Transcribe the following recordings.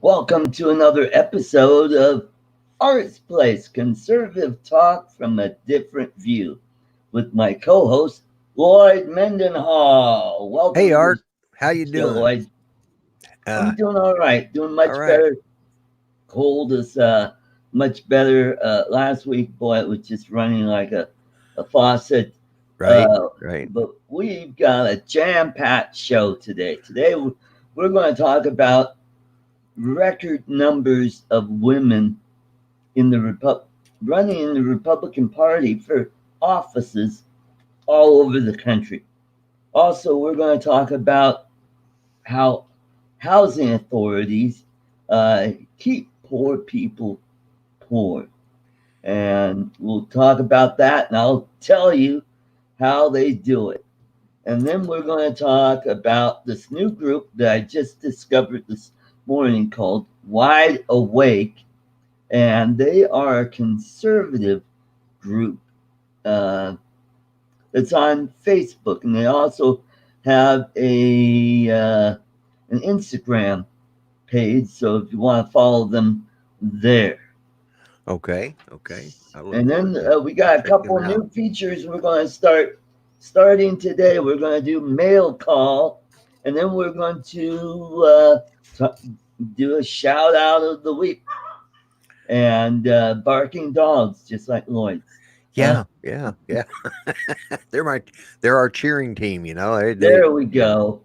Welcome to another episode of Art's Place, conservative talk from a different view, with my co-host Lloyd Mendenhall. Hey Welcome to Art, the how you show, doing? Lloyd. Uh, I'm doing all right, doing all much right, better. Cold is much better. Last week, boy, it was just running like a faucet. right, Uh, right. but we've got a jam-packed show today. Today we're going to talk about record numbers of women in the running in the Republican Party for offices all over the country. Also, we're going to talk about how housing authorities keep poor people poor. And we'll talk about that, and I'll tell you how they do it. And then we're going to talk about this new group that I just discovered this morning called Wide Awake, and they are a conservative group. Uh, it's on Facebook, and they also have a an Instagram page. So if you want to follow them there, Okay, okay. I look and forward then to we got a checking couple them out. new features we're going to starting today. We're going to do mail call, and then we're going to do a shout out of the week and barking dogs, just like Lloyd's. Huh? Yeah. they're they're our cheering team. There we You know, go.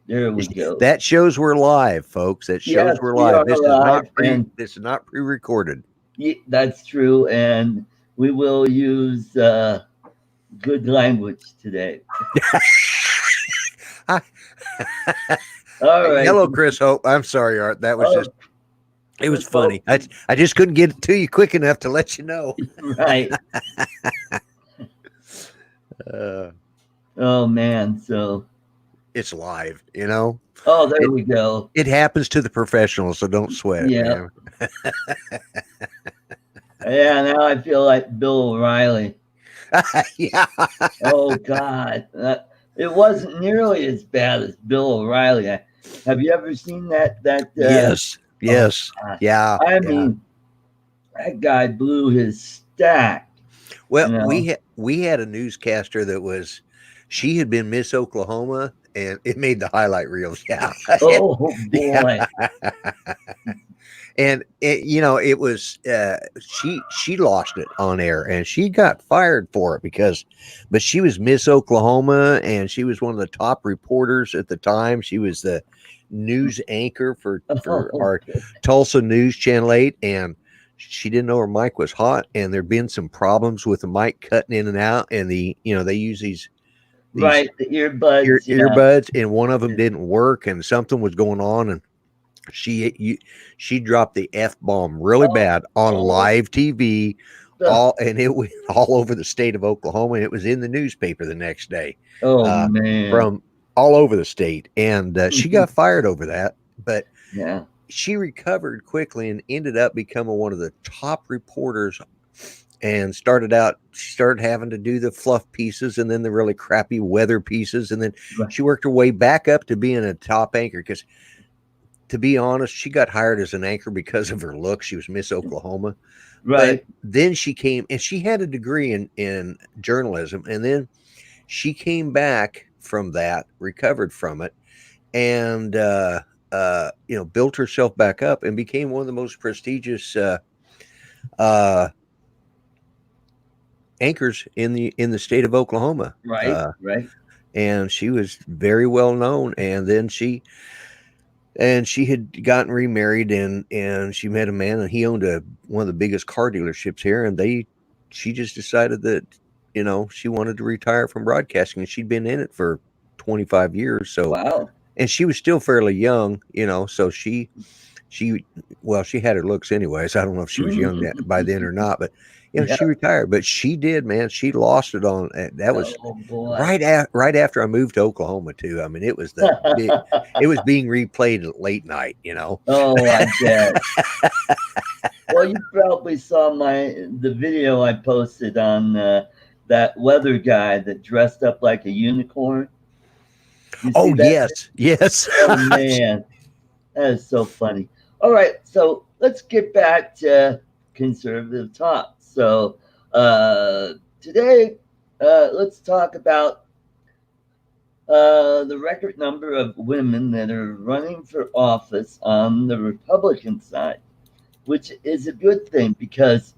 There we go. that shows we're live, folks. That shows Yes, we're we live. are live, and This is not pre-recorded. that's true. And we will use good language today. Hi. All right. Hello, Chris Hope. I'm sorry, Art. That was just Oh, it was let's hope. funny. I just couldn't get it to you quick enough to let you know. Right. Uh, Oh man. So. it's live. Oh, there It we go. it happens to the professionals, so don't sweat it, Yeah. man. Yeah. Now I feel like Bill O'Reilly. Yeah. Oh God. It wasn't nearly as bad as Bill O'Reilly. Have you ever seen that? Yes. Oh Yes. God. Yeah. I Yeah. mean, that guy blew his stack. Well, You know. we had a newscaster that was she had been Miss Oklahoma and it made the highlight reels. Yeah. Oh Yeah. boy. And it was she lost it on air and she got fired for it but she was Miss Oklahoma and she was one of the top reporters at the time. She was the news anchor for Oh, our Tulsa News Channel 8, and she didn't know her mic was hot, and there'd been some problems with the mic cutting in and out, and they use these right. The earbuds. Yeah. earbuds, and one of them didn't work, and something was going on, and she dropped the F bomb really Oh. bad on Oh. live TV, and it went all over the state of Oklahoma, and it was in the newspaper the next day, Oh uh, man. from all over the state, and she got fired over that, but Yeah. she recovered quickly and ended up becoming one of the top reporters and she started having to do the fluff pieces and then the really crappy weather pieces, and then Right. she worked her way back up to being a top anchor because, to be honest, she got hired as an anchor because of her look. She was Miss Oklahoma. But Right. then she came and she had a degree in journalism. And then she came back from that, recovered from it, and built herself back up and became one of the most prestigious uh, anchors in the state of Oklahoma. Right. Right. And she was very well known. And then she had gotten remarried, and she met a man, and he owned one of the biggest car dealerships here, and she just decided that she wanted to retire from broadcasting, and she'd been in it for 25 years. So, Wow. and she was still fairly young, so she well, she had her looks anyways. I don't know if she was young by then or not, but Yeah. she retired. But she did, man. She lost it on that was Oh boy. right after I moved to Oklahoma too. I mean, it was being replayed at late night. Oh, I bet. Well, you probably saw the video I posted on that weather guy that dressed up like a unicorn. You see Oh, that? yes, yes. Oh man, that is so funny. All right, so let's get back to conservative talk. So today, let's talk about the record number of women that are running for office on the Republican side, which is a good thing because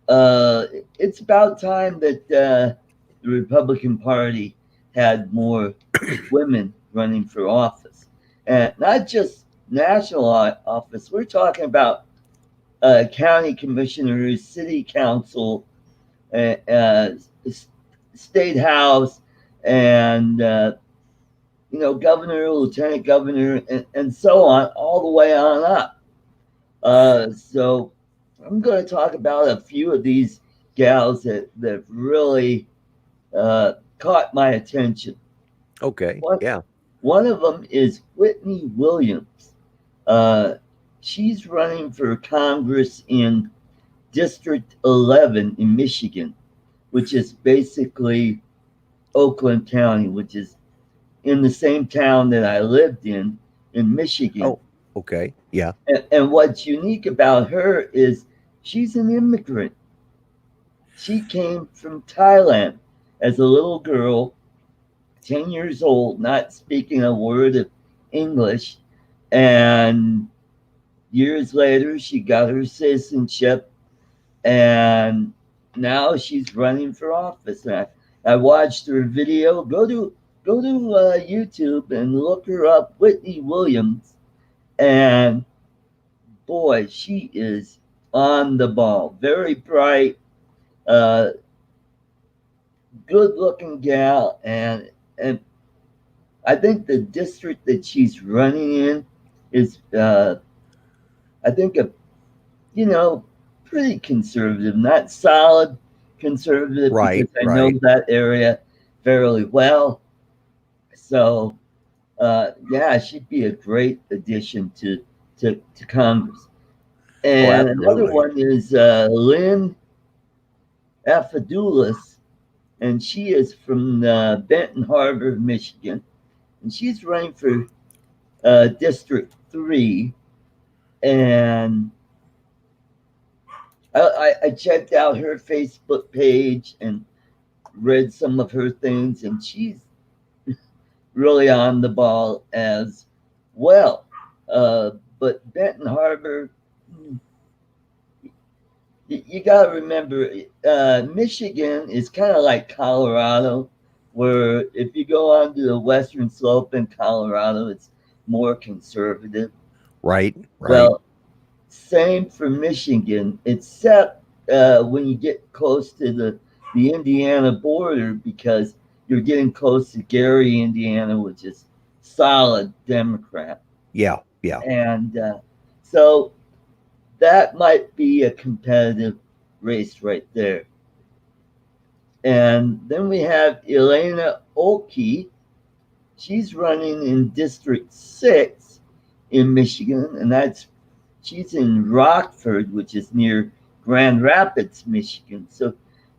uh, it's about time that the Republican Party had more women running for office, and not just national office. We're talking about county commissioners, city council, uh, uh, state house, and governor, lieutenant governor, and so on, all the way on up. So I'm going to talk about a few of these gals that really caught my attention. Okay, One, yeah. one of them is Whitney Williams. Uh, she's running for Congress in District 11 in Michigan, which is basically Oakland County, which is in the same town that I lived in Michigan. Oh, okay, yeah. And what's unique about her is she's an immigrant. She came from Thailand as a little girl, 10 years old, not speaking a word of English. And years later, she got her citizenship, and now she's running for office. And I watched her video. Go to YouTube and look her up, Whitney Williams, and boy, she is on the ball. Very bright, uh, good looking gal, and I think the district that she's running in is I think a you know pretty conservative, not solid conservative because Right, I know right. that area fairly well. So yeah, she'd be a great addition to Congress. Oh, And another absolutely. one is Lynn Afadulis, and she is from Benton Harbor, Michigan, and she's running for District 3. And I checked out her Facebook page and read some of her things, and she's really on the ball as well. Uh, but Benton Harbor, you got to remember, Michigan is kind of like Colorado, where if you go onto the western slope in Colorado, it's more conservative. Right, right. Well, same for Michigan, except when you get close to the Indiana border, because you're getting close to Gary, Indiana, which is solid Democrat. Yeah, yeah. And so that might be a competitive race right there. And then we have Elena Oki. She's running in District 6 in Michigan, and that's she's in Rockford, which is near Grand Rapids, Michigan. So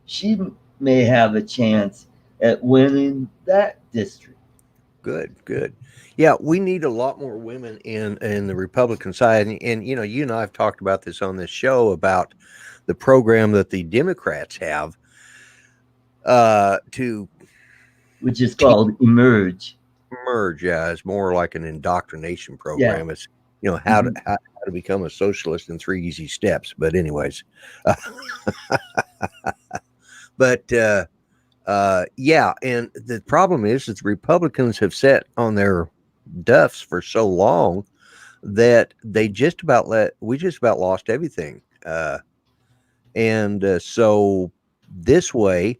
she may have a chance at winning that district. Good, good. Yeah, we need a lot more women in the Republican side, and you and I have talked about this on this show about the program that the Democrats have to Which is teach called Emerge. merge. Yeah, it's more like an indoctrination Yeah. program. It's Mhm. how to become a socialist in 3 easy steps. But anyways, uh, but yeah, and the problem is that the Republicans have sat on their duffs for so long that we just about lost everything. And so this way,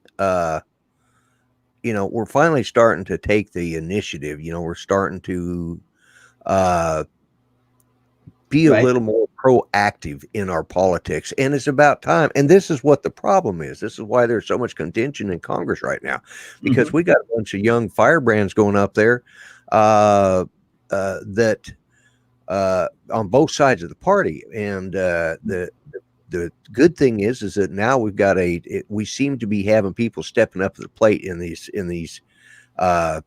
we're finally starting to take the initiative. We're starting to uh, be a Right. little more proactive in our politics, and it's about time. And this is what the problem is. This is why there's so much contention in Congress right now, because Hmm. we got a bunch of young firebrands going up there uh, that on both sides of the party. And the good thing is that now we seem to be having people stepping up to the plate in these uh,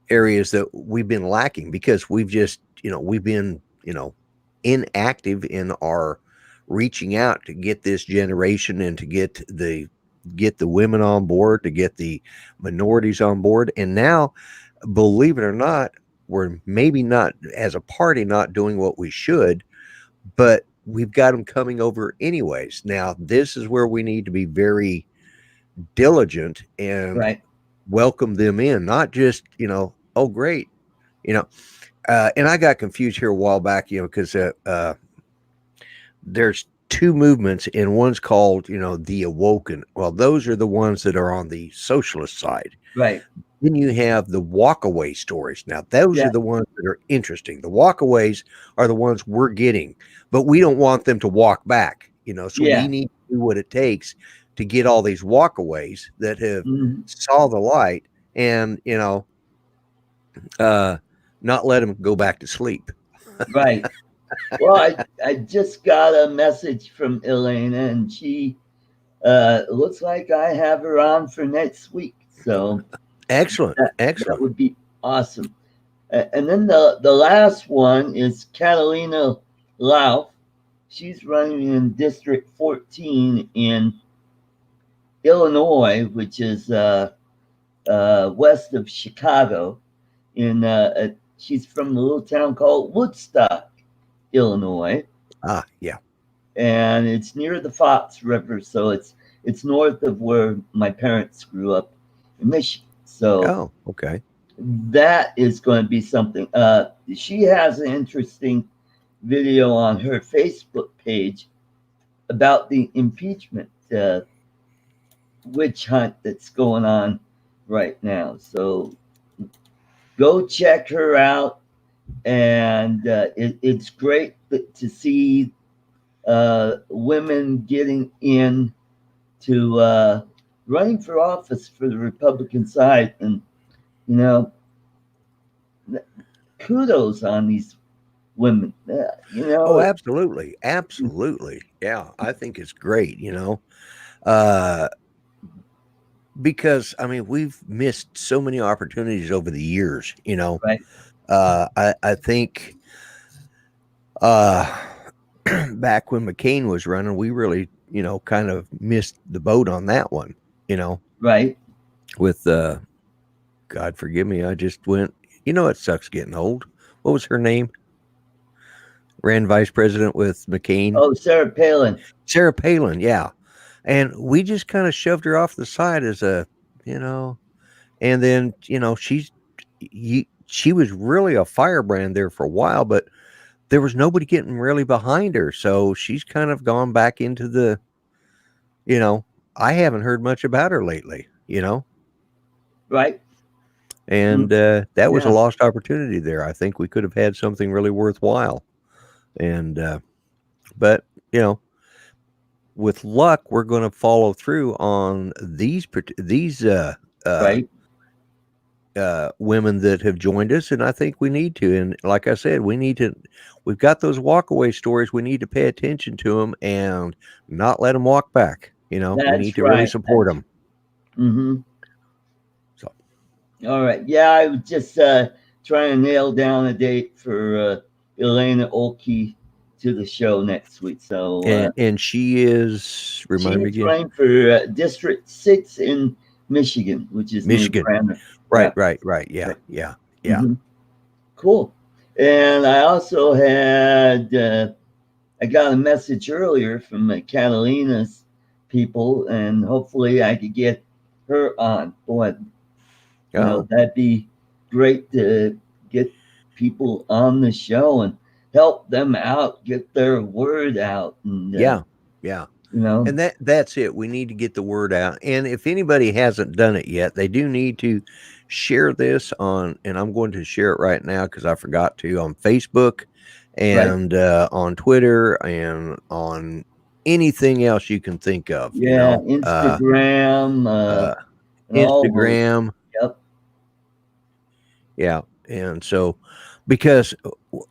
areas that we've been lacking because we've just, we've been, inactive in our reaching out to get this generation and to get the women on board, to get the minorities on board. And now, believe it or not, we're maybe not as a party not doing what we should, but we've got them coming over anyways. Now, this is where we need to be very diligent and Right. welcome them in, not just, oh, great, you know. And I got confused here a while back, because there's two movements, and one's called, the Awoken. Well, those are the ones that are on the socialist side. Right. Then you have the walkaway stories. Now, those Yeah. are the ones that are interesting. The walkaways are the ones we're getting, but we don't want them to walk back, so we Yeah. need to do what it takes to get all these walkaways that have Mhm. saw the light and, uh, not let them go back to sleep. Right. Well, I just got a message from Elena, and she looks like I have her on for next week. So Excellent. that Excellent. would be awesome. And then the last one is Catalina Lauf. She's running in District 14 in Illinois, which is west of Chicago. She's from a little town called Woodstock, Illinois, Ah, yeah. and it's near the Fox River, so it's north of where my parents grew up in Michigan. So Oh, okay. that is going to be something. She has an interesting video on her Facebook page about the impeachment witch hunt that's going on right now. So go check her out, and it's great to see women getting in to running for office for the Republican side, and you know, kudos on these women. Oh, absolutely. Absolutely. Yeah, I think it's great, uh, because, I mean, we've missed so many opportunities over the years, right, I think uh, back when McCain was running, we really, kind of missed the boat on that one, you know, right. with, God forgive me, I just went, it sucks getting old. What was her name? Ran vice president with McCain. Oh, Sarah Palin. Sarah Palin, yeah. And we just kind of shoved her off the side as you know, and then, she was really a firebrand there for a while, but there was nobody getting really behind her. So she's kind of gone back into you know, I haven't heard much about her lately, Right. Mm, and that was a yeah. lost opportunity there. I think we could have had something really worthwhile. And, but, you know, with luck, we're going to follow through on these Right. women that have joined us, and I think we need to. And like I said, we need to. We've got those walkaway stories. We need to pay attention to them and not let them walk back. We need That's to really right. support them. Mm-hmm. So, All right. Yeah, I was just trying to nail down a date for Elena Olkey to the show next week. So and she is, remind me she's again, running for District 6 in Michigan, which is near Michigan. Granite. Right, Yeah. right. Yeah, Right. yeah, yeah. Mm-hmm. Cool. And I also had I got a message earlier from Catalina's people, and hopefully I could get her on. Boy, Oh, that'd be great to get people on the show and help them out, get their word out, and yeah, yeah. you know, And that's it. We need to get the word out. And if anybody hasn't done it yet, they do need to share this on, and I'm going to share it right now because I forgot to, on Facebook right? and on Twitter and on anything else you can think of, Yeah, Instagram uh, and all those. Instagram. Yep, Yeah. And so, because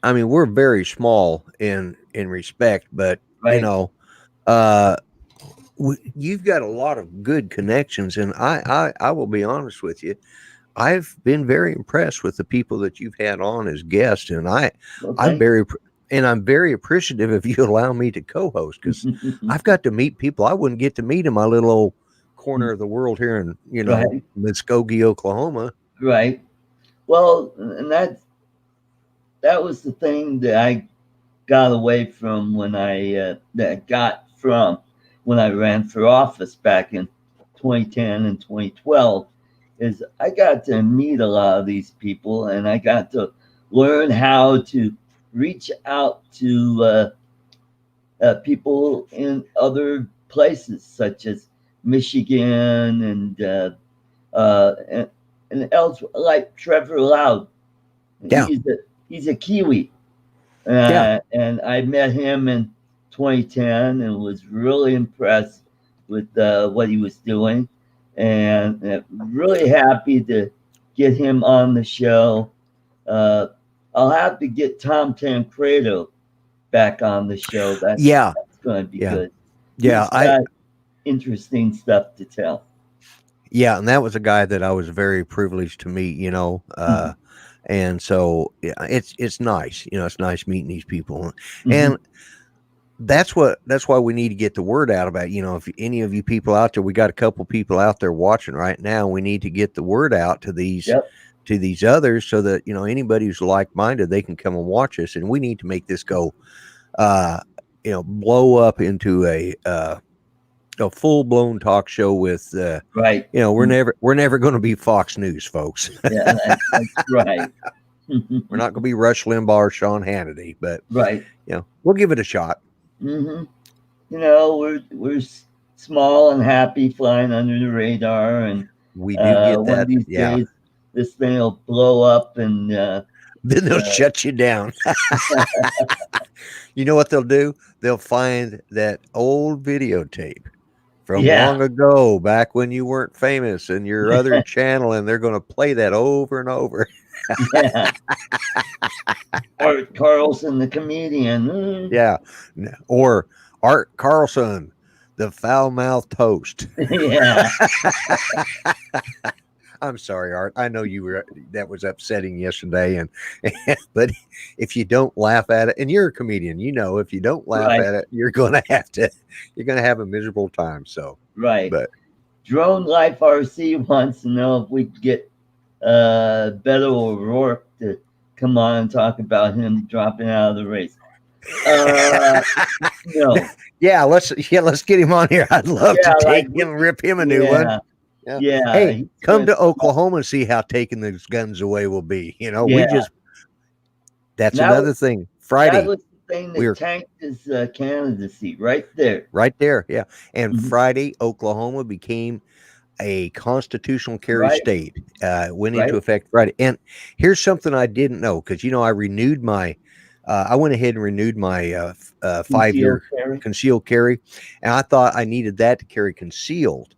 I mean, we're very small in respect, but right. uh, you've got a lot of good connections, and I will be honest with you. I've been very impressed with the people that you've had on as guests, and Well, I'm thank very and I'm very appreciative if you allow me to co-host because you. I've got to meet people I wouldn't get to meet in my little old corner of the world here in Right, Muskogee, Oklahoma. right. Well, and that was the thing that I got away from when that got from when I ran for office back in 2010 and 2012 is I got to meet a lot of these people and I got to learn how to reach out to people in other places such as Michigan and else like Trevor Loud. Yeah, He's a Kiwi, yeah, and I met him in 2010 and was really impressed with what he was doing, and really happy to get him on the show. Uh, I'll have to get Tom Tancredo back on the show. yeah, That's going to be yeah, good. yeah. He's got interesting stuff to tell. And that was a guy that I was very privileged to meet. Mhm. And so yeah, it's nice. It's nice meeting these people, and Mhm. that's why we need to get the word out about. If any of you people out there, we got a couple people out there watching right now. We need to get the word out Yep. to these others so that anybody who's like minded, they can come and watch us, and we need to make this go, uh, blow up into a full blown talk show with. Right. We're Mm. never going to be Fox News, folks. Yeah, that's right. We're not going to be Rush Limbaugh or Sean Hannity, but Right. we'll give it a shot. Hmm. We're small and happy, flying under the radar, and We do get one of that. these Yeah. days, this thing will blow up, and Then they'll uh, shut you down. You know what they'll do? They'll find that old videotape from yeah, long ago, back when you weren't famous and your other channel, and they're going to play that over and over. yeah. Art Carlson, the comedian. Yeah. Or Art Carlson, the foul mouthed toast. Yeah, I'm sorry, Art. I know you were that was upsetting yesterday, and but if you don't laugh at it, and you're a comedian, if you don't laugh right, at it, you're gonna have a miserable time. So, right. but Drone Life RC wants to know if we could get Beto O'Rourke to come on and talk about him dropping out of the race. Uh, no. let's get him on here. I'd love to Yeah, like take him and rip him a new one. yeah, Yeah. yeah. Hey, He's come going to to come up. Oklahoma and see how taking those guns away will be. We Yeah, just that's that was another thing. that Friday, was the thing we that are tanked his candidacy right there. right there. Yeah. And Mhm. Friday, Oklahoma became a constitutional carry Right, state. Went into right. effect Friday. And here's something I didn't know because I renewed I went ahead and renewed my 5 year Concealed carry. concealed carry, and I thought I needed that to carry concealed.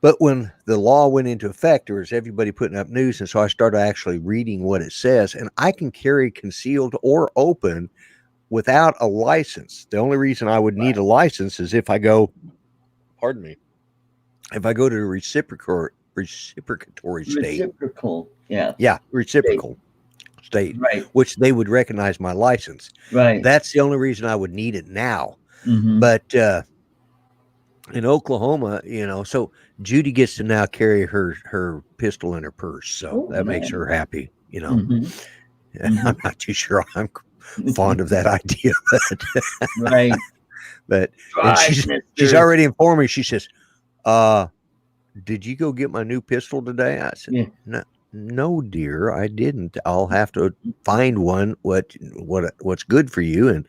But when the law went into effect, there was everybody putting up news, and so I started actually reading what it says, and I can carry concealed or open without a license. The only reason I would need Right. a license is if I go, pardon me, if I go to a reciprocatory state. Reciprocal. Yeah. Yeah, State. reciprocal state, Right. which they would recognize my license. Right. That's the only reason I would need it now. Mm-hmm. But in Oklahoma, so Judy gets to now carry her pistol in her purse, so Oh that makes man. her happy. Mm-hmm. I'm Mm-hmm. not too sure I'm fond of that idea, Right. but and Drive, she's Mister. already informed me. She says, uh, "Did you go get my new pistol today?" I said, Yeah. "No, no, dear, I didn't. I'll have to find one what's good for you." And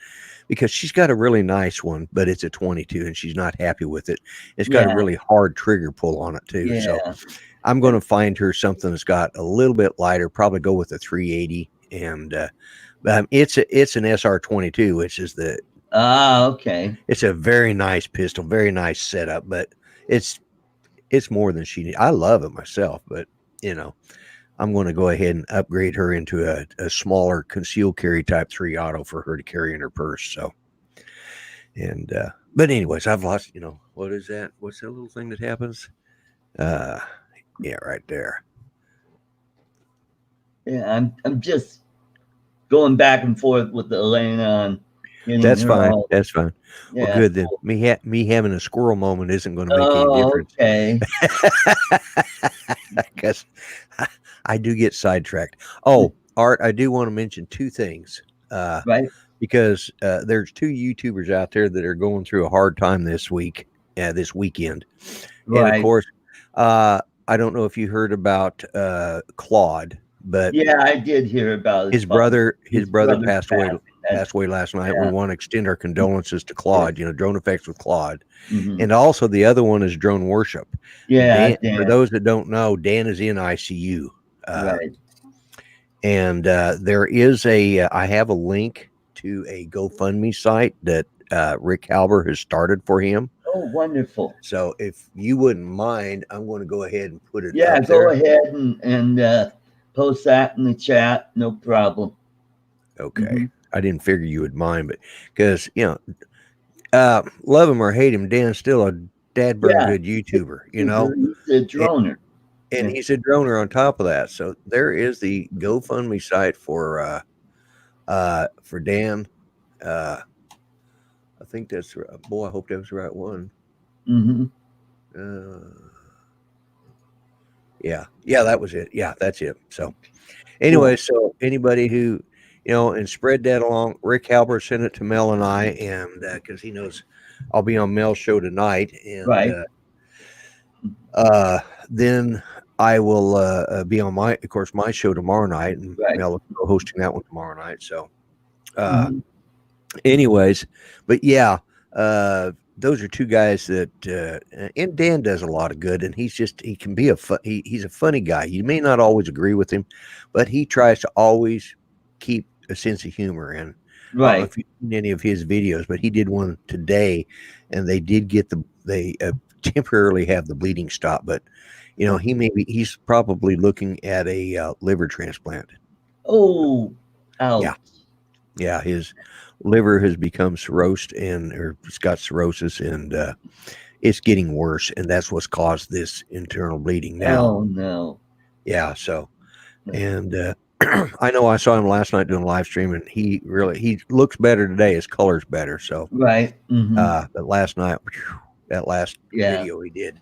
because she's got a really nice one, but it's a 22, and she's not happy with it. It's got a Yeah. really hard trigger pull on it too. So Yeah. I'm going to find her something that's got a little bit lighter. Probably go with a 380, and it's an SR22, which is Ah. Okay. it's a very nice pistol, very nice setup, but it's it's more than she needs. I love it myself, but you know, I'm going to go ahead and upgrade her into a smaller concealed carry type 3 auto for her to carry in her purse. So, and, but anyways, I've lost, what is that? What's that little thing that happens? Uh, yeah, right there. Yeah, I'm just going back and forth with Elena on getting That's her fine. all. That's fine. Well, Yeah, good then. cool. Me having a squirrel moment isn't going to make any Oh, difference okay. because I do get sidetracked. Oh, Art, I do want to mention two things. Right, Because there's two YouTubers out there that are going through a hard time this weekend, and of right. course, I don't know if you heard about Claude, but Yeah, I did hear about his father. his His brother brother passing. passed away last night. We Yeah, want to extend our condolences to yeah. Claude. You know, Drone Effects with Claude, Hmm. and also the other one is Drone Worship. Yeah, Dan, for Dan. those that don't know, Dan is in ICU. Uh, Right. and there is I have a link to a GoFundMe site that Rick Halber has started for him. Oh, wonderful. So if you wouldn't mind, I'm going to go ahead and put it Yeah, up go there. ahead and post that in the chat. No problem. Okay. Hmm. I didn't figure you would mind, but because, love him or hate him, Dan's still a dad burn Yeah, good YouTuber, he's a and, droner. and Yeah. he's a droner on top of that. So there is the GoFundMe site for Dan. Uh, I think that's right. Boy, I hope that was the right one. Hmm. Uh, yeah, that was it. Yeah, that's it. So anyway, Cool. so anybody who and spread that along. Rick Halbert sent it to Mel and I, and because he knows I'll be on Mel's show tonight, and Right. then I will be on of course, my show tomorrow night, and Right. Mel will hosting that one tomorrow night. So, uh, Hmm. anyways, but yeah, those are two guys that, and Dan does a lot of good, and he can be he's a funny guy. You may not always agree with him, but he tries to always keep a sense of humor. And I don't know Right. if you've seen any of his videos, but he did one today, and they did get they temporarily have the bleeding stop, but he's probably looking at a liver transplant. Oh, Yeah. ouch. Yeah, his liver has become cirrhosed or it's got cirrhosis, and it's getting worse, and that's what's caused this internal bleeding now. Oh no. Yeah, so and I know I saw him last night doing a live stream, and he looks better today. His color's better. So, Right. Hmm. but last night, that last Yeah. video he did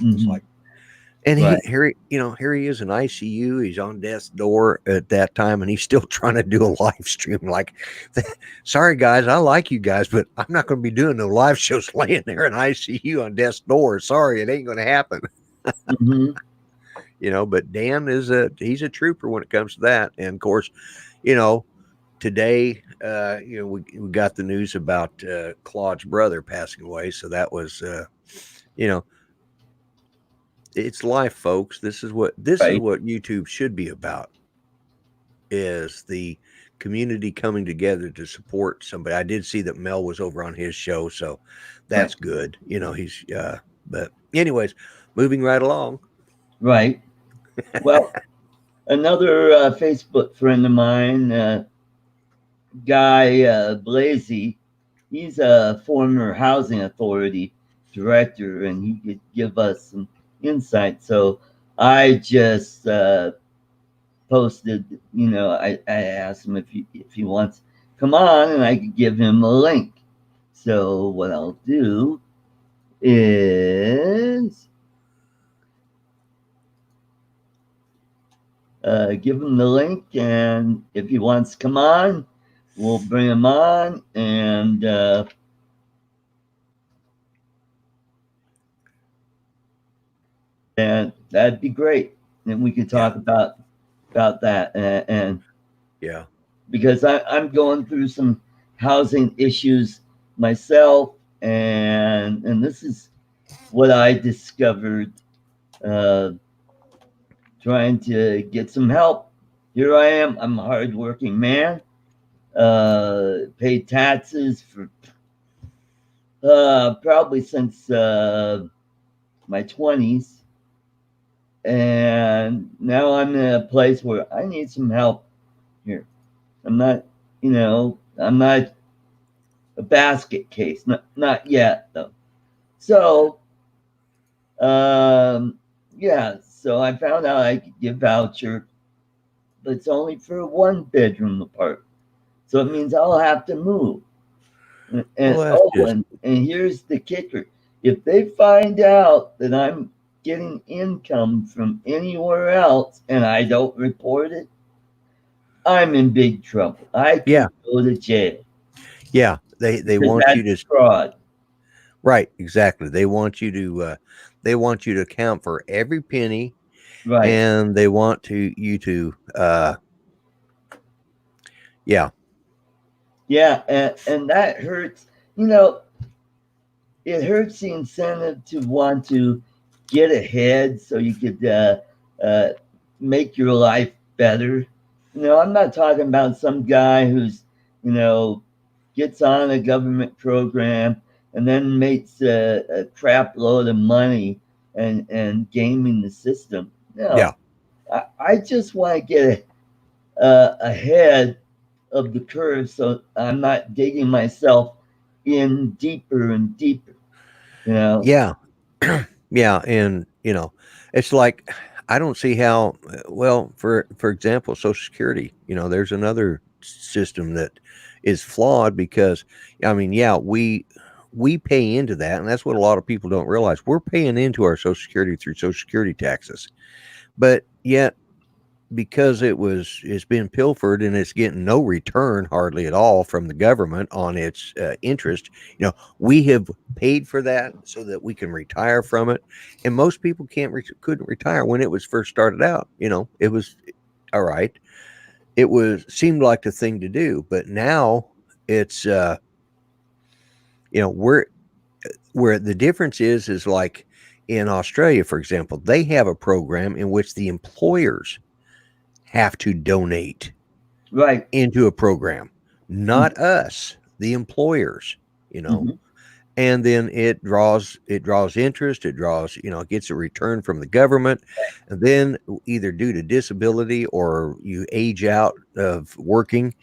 was Hmm. like. And Right. here he is in ICU. He's on death's door at that time, and he's still trying to do a live stream. Like, sorry guys, I like you guys, but I'm not going to be doing no live shows laying there in ICU on death's door. Sorry, it ain't going to happen. Hmm. But Dan he's a trooper when it comes to that. And of course, today, we got the news about Claude's brother passing away. So that was, you know, it's life, folks. This is Right. what YouTube should be about, is the community coming together to support somebody. I did see that Mel was over on his show, so Right. that's good. He's but anyways, moving right along. Right. Well, another Facebook friend of mine, Guy Blasi, he's a former housing authority director, and he could give us some insight. So I just posted, I asked him if he wants to come on, and I could give him a link. So what I'll do is give him the link, and if he wants to come on, we'll bring him on, and that'd be great. And we could Yeah, talk about that, and yeah, because I'm going through some housing issues myself, and this is what I discovered uh, trying to get some help. Here I am. I'm a hardworking man. Paid taxes for probably since my 20s, and now I'm in a place where I need some help here. I'm not, I'm not a basket case, not yet though. So, um, yeah, so I found out I could give voucher but it's only for a 1 bedroom apartment. So it means I'll have to move. Well, And that's oh, just and here's the kicker: if they find out that I'm getting income from anywhere else and I don't report it, I'm in big trouble. I yeah, could go to jail yeah. They because want you that's to fraud. right, exactly. They want you to account for every penny, Right. and they want to you to yeah, Yeah, and that hurts. You know, it hurts the incentive to want to get ahead so you could uh, make your life better. I'm not talking about some guy who's, you know, gets on a government program and then makes a crap load of money and gaming the system. yeah. No, I just want to get ahead of the curve so I'm not digging myself in deeper and deeper. You know, Yeah. Yeah, and it's like I don't see how well, for example, Social Security, there's another system that is flawed because I mean, yeah, we pay into that, and that's what a lot of people don't realize. We're paying into our Social Security through Social Security taxes. But yet because it's been pilfered and it's getting no return hardly at all from the government on its interest. We have paid for that so that we can retire from it, and most people couldn't retire when it was first started out. It was all right. It was seemed like the thing to do, but now it's where the difference is like in Australia, for example, they have a program in which the employers have to donate right. into a program, not us, the employers, you know. Mm-hmm. And then it draws interest, it gets a return from the government. And then either due to disability or you age out of working,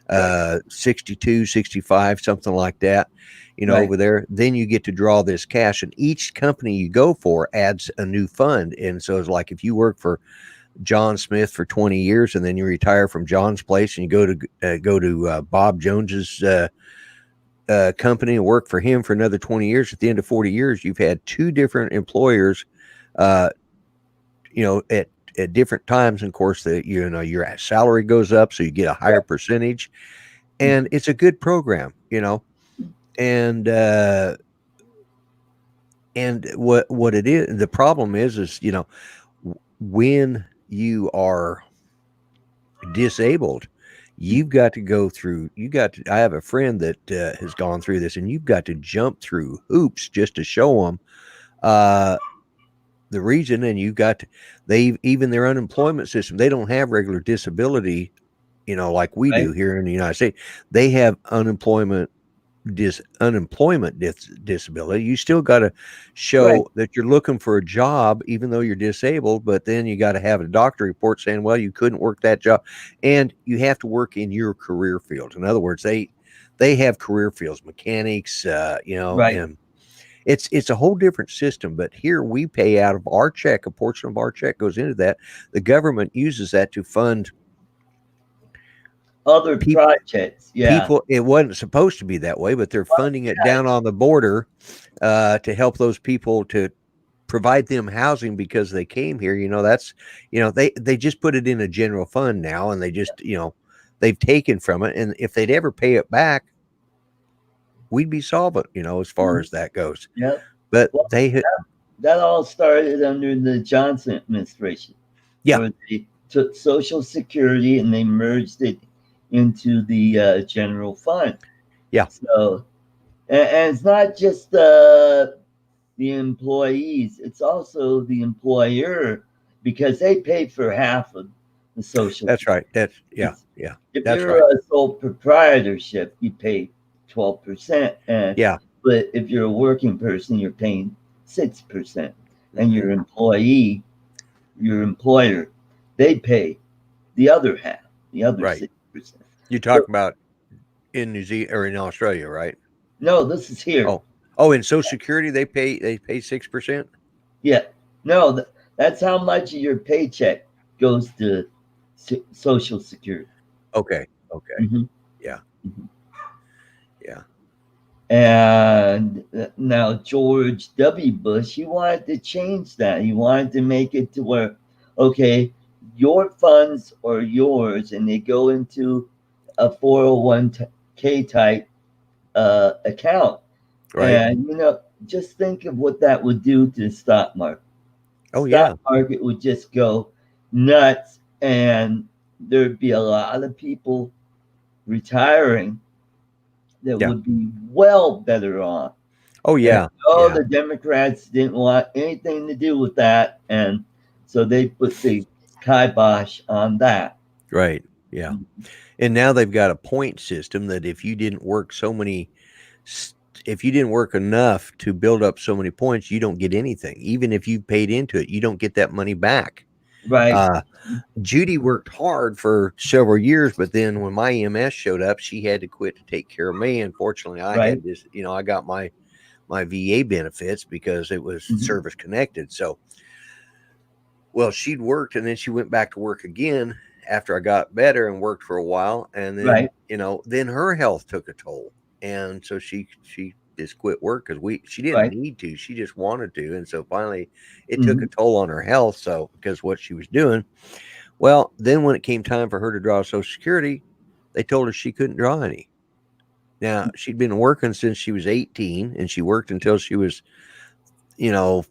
Right. 62, 65, something like that, Right. over there, then you get to draw this cash. And each company you go for adds a new fund. And so it's like if you work for John Smith for 20 years, and then you retire from John's place and you go to Bob Jones's company and work for him for another 20 years. At the end of 40 years, you've had two different employers, uh, at different times. And of course, your salary goes up, so you get a higher percentage, and it's a good program, and what it is. The problem is when you are disabled, you've got to go through I have a friend that has gone through this, and you've got to jump through hoops just to show them uh the reason. And you've got to, they even their unemployment system, they don't have regular disability, like we do Right. here in the United States. They have disability. You still got to Right. show that you're looking for a job, even though you're disabled. But then you got to have a doctor report saying, well, you couldn't work that job, and you have to work in your career field. In other words, they have career fields, mechanics, Right. and it's a whole different system. But here we pay out of our check. A portion of our check goes into that. The government uses that to fund Other people. projects. Yeah. It wasn't supposed to be that way, but they're Well, funding it down on the border to help those people, to provide them housing because they came here. They just put it in a general fund now, and they just they've taken from it. And if they'd ever pay it back, we'd be solvent, as far mhm, as that goes. yeah. But Well, they had, that all started under the Johnson administration, yeah, where they took Social Security and they merged it into the general fund. yeah, So, and it's not just the employees; it's also the employer because they pay for half of the Social that's Security. right. If Yeah, if that's you're right. a sole proprietorship, you pay 12%, and Yeah. but if you're a working person, you're paying 6%, and Hmm. your employer, they pay the other half, the other Right. 6%. You So talk about in New Zealand or in Australia, right? no, this is here. Oh, in Social Security they pay 6%. Yeah, no, that's how much of your paycheck goes to Social Security. Okay. Okay. Hmm. Yeah. Yeah. And now George W. Bush, he wanted to change that. He wanted to make it to where, okay, your funds are yours, and they go into a 401k type account. Right. And just think of what that would do to the stock market. Oh Stock yeah. market would just go nuts, and there'd be a lot of people retiring that Yeah. would be well better off. Oh And yeah. all Yeah. the Democrats didn't want anything to do with that, and so they put the kibosh on that. Right. Yeah. And now they've got a point system that if you didn't work enough to build up so many points, you don't get anything. Even if you paid into it, you don't get that money back. Right, Uh, Judy worked hard for several years, but then when my EMS showed up, she had to quit to take care of me. Unfortunately, I right. had this, I got my VA benefits because it was Hmm. service connected. So, well, she'd worked and then she went back to work again after I got better and worked for a while. And then, Right. then her health took a toll. And so she just quit work because she didn't Right. need to. She just wanted to. And so finally it took Hmm. a toll on her health. So because what she was doing. Well, then when it came time for her to draw Social Security, they told her she couldn't draw any. Now she'd been working since she was 18 and she worked until she was, you know,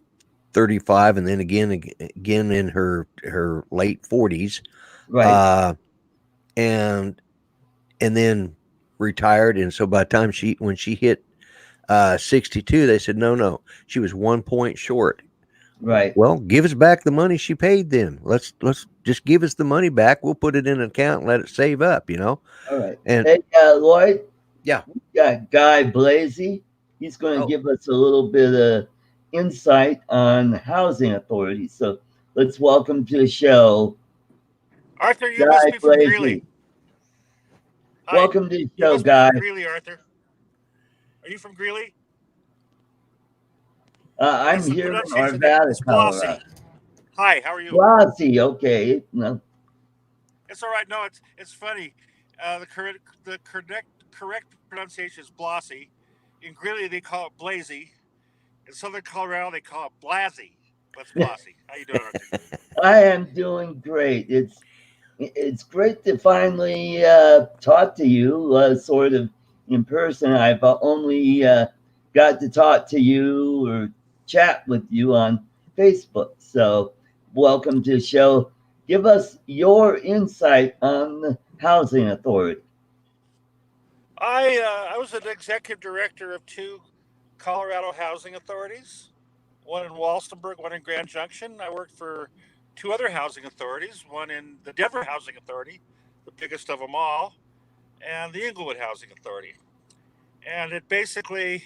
35 and then again in her late 40s. Right. Uh and and then retired, and so by the time she hit 62, they said no, she was 1 point short. Right. Well, give us back the money she paid then. Let's just give us the money back. We'll put it in an account and let it save up. All right. And Hey, Lloyd, yeah. we got Guy Blasi. He's going to Oh, give us a little bit of insight on housing authorities. So let's welcome to the show, Arthur, you must Guy be from Greeley. Blasi. Hi. Welcome to the You show, must be from Guy. Greeley, Arthur. Are you from Greeley? I'm What's the here in pronunciation? Arvada, It's Blasi. Colorado. Hi, how are you? Blasi, okay. No, It's all right. No, it's funny. The correct pronunciation is Blasi. In Greeley, they call it Blazy. In Southern Colorado, they call it Blasi. That's Blasi. How you doing, Arthur? I am doing great. It's great to finally talk to you, sort of in person. I've only got to talk to you or chat with you on Facebook. So, welcome to the show. Give us your insight on the housing authority. I was an executive director of two Colorado housing authorities, one in Walsenburg, one in Grand Junction. I worked for two other housing authorities, one in the Denver Housing Authority, the biggest of them all, and the Inglewood Housing Authority. And it basically,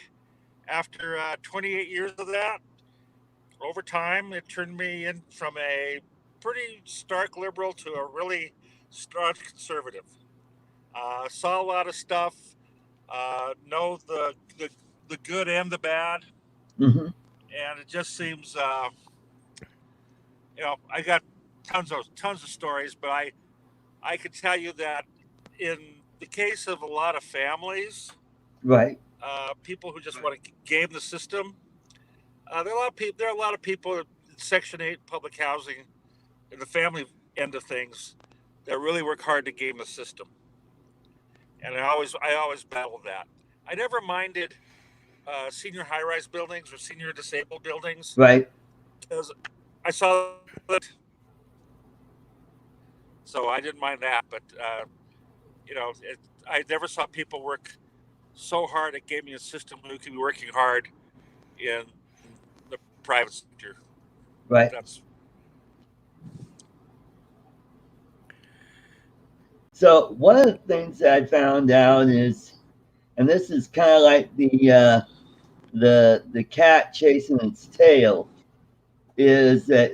after 28 years of that, over time, it turned me in from a pretty stark liberal to a really stark conservative. Saw a lot of stuff, know the good and the bad, Hmm. and it just seems, I got tons of stories, but I could tell you that in the case of a lot of families, Right. people who just want to game the system, there are a lot of people. There are a lot of people in Section 8 public housing in the family end of things that really work hard to game the system, and I always battled that. I never minded senior high-rise buildings or senior disabled buildings Right. because I saw that, so I didn't mind that. But I never saw people work so hard at gaming a system who can be working hard in the private sector. Right. That's So, one of the things that I found out is, and this is kind of like the cat chasing its tail, is that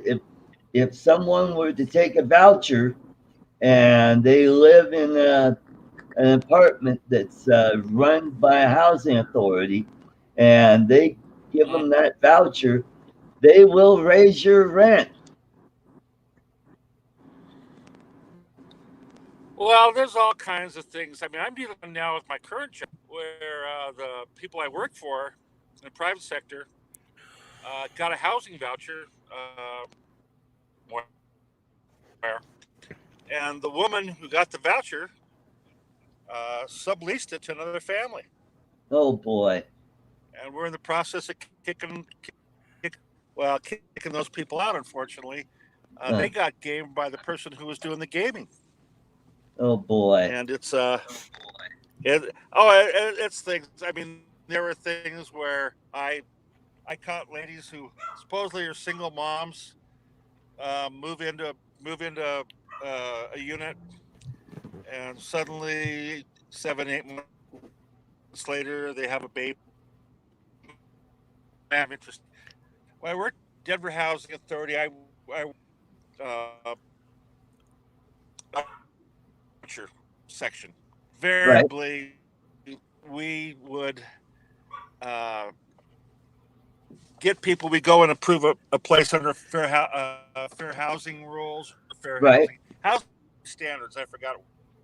if someone were to take a voucher and they live in an apartment that's run by a housing authority and they give them that voucher, they will raise your rent. Well, there's all kinds of things. I mean, I'm dealing now with my current job where the people I work for in the private sector got a housing voucher somewhere, and the woman who got the voucher subleased it to another family, Oh boy. and we're in the process of kicking those people out. Unfortunately, Uh, they got gamed by the person who was doing the gaming, oh boy. and it's things. I mean, there were things where I caught ladies who supposedly are single moms move into a unit, and suddenly 7 8 months later they have a baby. I have interest. When I worked at Denver Housing Authority, I voucher section. Right. Invariably, we would uh, get people. We go and approve a place under fair housing rules, fair Right. housing standards. I forgot.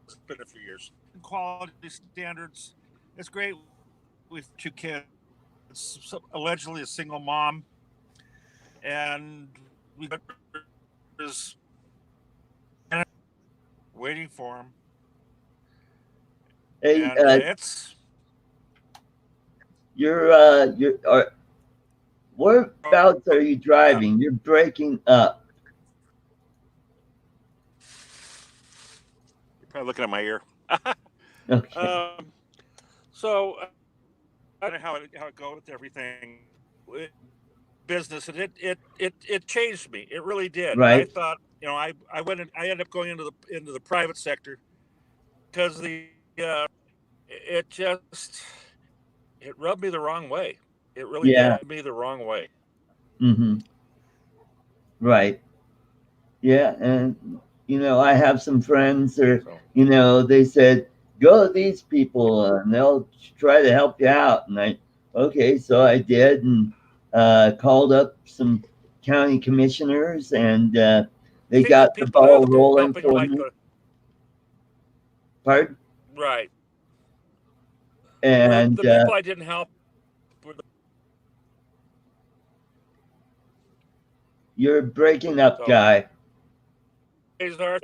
It's been a few years. Quality standards. It's great. We've 2 kids. Allegedly a single mom, and we is waiting for him, Hey, and it's you're whereabouts are you yeah. driving? You're breaking up. You're probably looking at my ear. Okay. um, so I don't know how it goes with everything. Business, and it changed me. It really did. And I Right. thought, I ended up going into the private sector because it just it rubbed me the wrong way. It really Yeah. rubbed me the wrong way. Mm-hmm. Right. Yeah. And I have some friends or So they said, go to these people and they'll try to help you out. And okay, so I did and called up some county commissioners and they see, the got the people ball rolling helping for like me. Pardon? right. And The people I didn't help were the you're breaking up, so guy. days are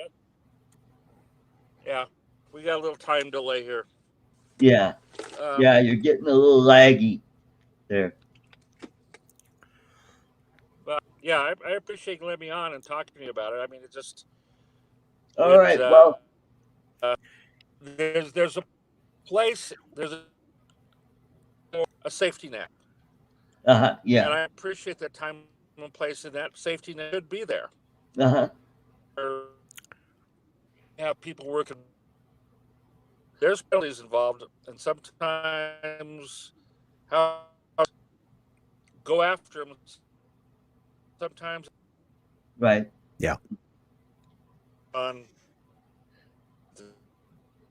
yeah. We got a little time delay here. Yeah. Yeah, Um, you're getting a little laggy there. but yeah, I appreciate you letting me on and talking to me about it. I mean, All it right. Well, there's a place there's a safety net, yeah. and I appreciate that time and place in that safety net should be there. Uh-huh. Or have people working. There's penalties involved, and sometimes how go after them. Sometimes Right. Yeah. on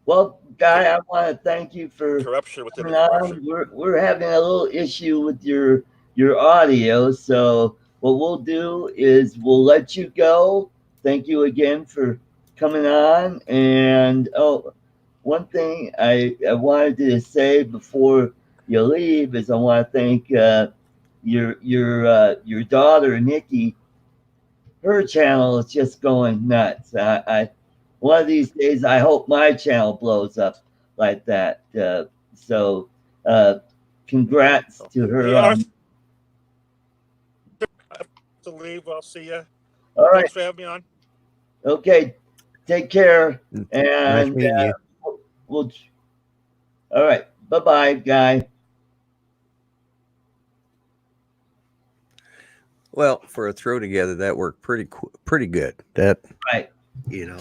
Well, Guy, I the want to thank you for corruption within the coming corruption. on. We're having a little issue with your audio, so what we'll do is we'll let you go. Thank you again for coming on. And one thing I wanted to say before you leave is I want to thank your daughter Nikki. Her channel is just going nuts. I one of these days I hope my channel blows up like that. So uh, congrats So, to her hey, I on. have to leave. I'll see you. All right, Thanks for having me on. okay, take care, Nice and meeting you. we'll. All right, bye bye, guy. Well, for a throw together, that worked pretty good. That Right, you know,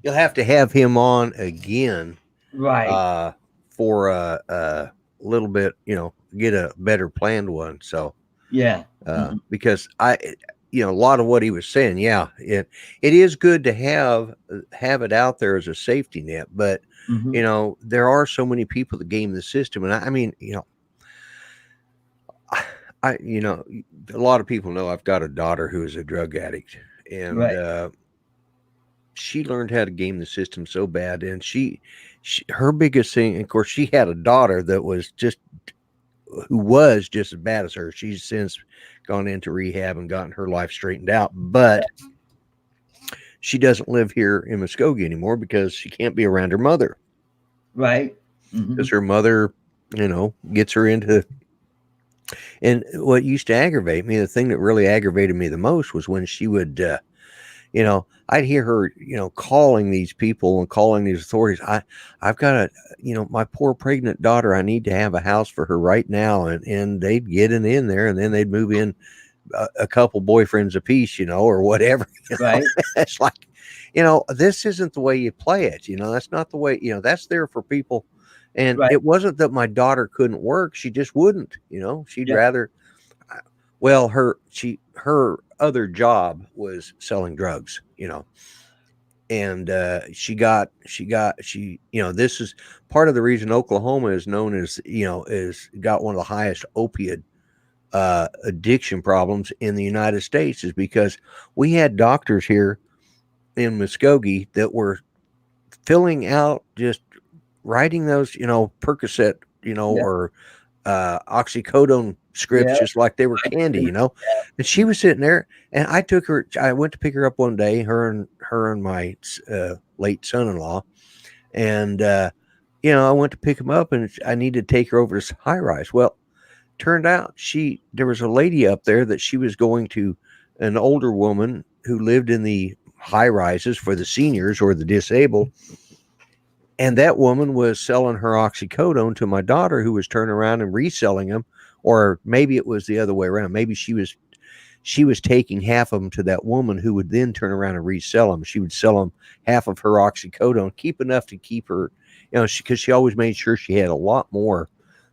you'll have to have him on again right, uh, for a little bit. Get a better planned one. So yeah, mhm, because a lot of what he was saying, yeah, it is good to have it out there as a safety net, but mhm, there are so many people that game the system, and I mean, a lot of people know I've got a daughter who is a drug addict, and right, she learned how to game the system so bad, and her biggest thing, of course, she had a daughter that was just who was just as bad as her. She's since gone into rehab and gotten her life straightened out, but she doesn't live here in Muskogee anymore because she can't be around her mother. Right. Because her mother, gets her into. And what used to aggravate me, the thing that really aggravated me the most was when she would, I'd hear her, calling these people and calling these authorities. I've got my poor pregnant daughter. I need to have a house for her right now. And they'd get in there, and then they'd move in a couple boyfriends apiece, or whatever. Right. It's like, this isn't the way you play it. That's not the way, that's there for people. And Right. it wasn't that my daughter couldn't work. She just wouldn't, she'd Yeah. rather, well, her other job was selling drugs, and this is part of the reason Oklahoma is known as, is got one of the highest opiate addiction problems in the United States, is because we had doctors here in Muskogee that were filling out, just writing those, Percocet, Yeah. or oxycodone scripts, Yeah. just like they were candy, and she was sitting there, and I went to pick her up one day, her and my late son-in-law, and I went to pick him up, and I needed to take her over to high rise. Well, turned out there was a lady up there that she was going to, an older woman who lived in the high rises for the seniors or the disabled. And that woman was selling her oxycodone to my daughter, who was turning around and reselling them, or maybe it was the other way around. Maybe she was taking half of them to that woman, who would then turn around and resell them. She would sell them half of her oxycodone, keep enough to keep her, because she always made sure she had a lot more.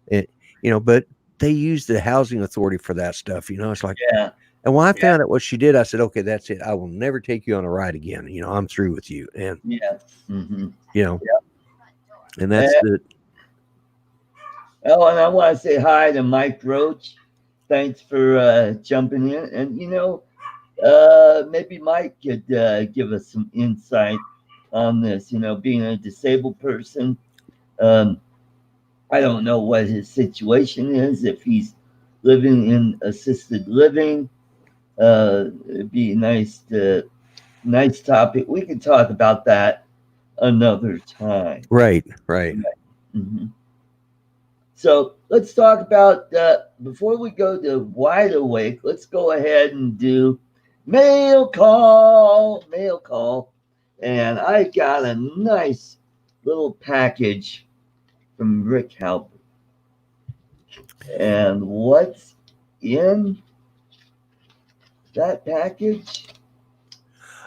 But they used the housing authority for that stuff. It's like, Yeah. And when I found out what she did, I said, okay, that's it. I will never take you on a ride again. I'm through with you. And, Yeah. Mm-hmm. and that's the. Oh, and I want to say hi to Mike Roach. Thanks for jumping in. And maybe Mike could give us some insight on this. Being a disabled person, um, I don't know what his situation is. If he's living in assisted living, it'd be nice topic. We could talk about that another time. Right. Mhm. So let's talk about before we go to Wide Awake. Let's go ahead and do mail call, and I got a nice little package from Rick Halpert. And what's in that package?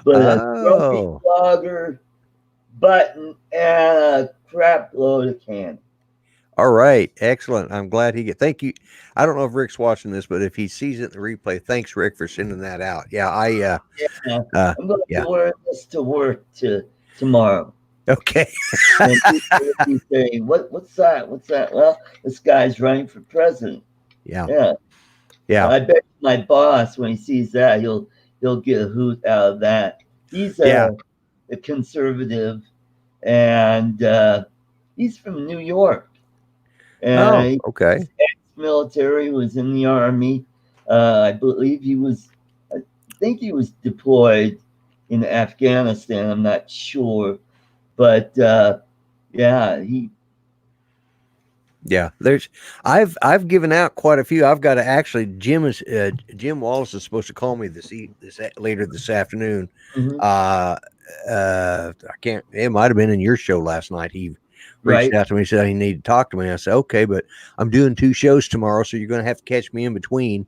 But a grumpy Oh, blogger button and a crap load of candy. all right. Excellent. I'm glad thank you. I don't know if Rick's watching this, but if he sees it in the replay, thanks, Rick, for sending that out. Yeah. Yeah, I'm going Yeah. to wear this to work tomorrow. Okay. And people will be saying, what's that? What's that? Well, this guy's running for president. Yeah. Yeah. Yeah. I bet my boss, when he sees that, he'll get a hoot out of that. He's a conservative, and he's from New York. Oh, And okay. he's ex-military, was in the army. I believe I think he was deployed in Afghanistan. I'm not sure, but yeah, Yeah, I've given out quite a few. I've got to actually Jim Wallace is supposed to call me later this afternoon. mhm, I can't. It might have been in your show last night. He reached right. out to me, said he needed to talk to me. I said okay, but I'm doing 2 shows tomorrow, so you're going to have to catch me in between.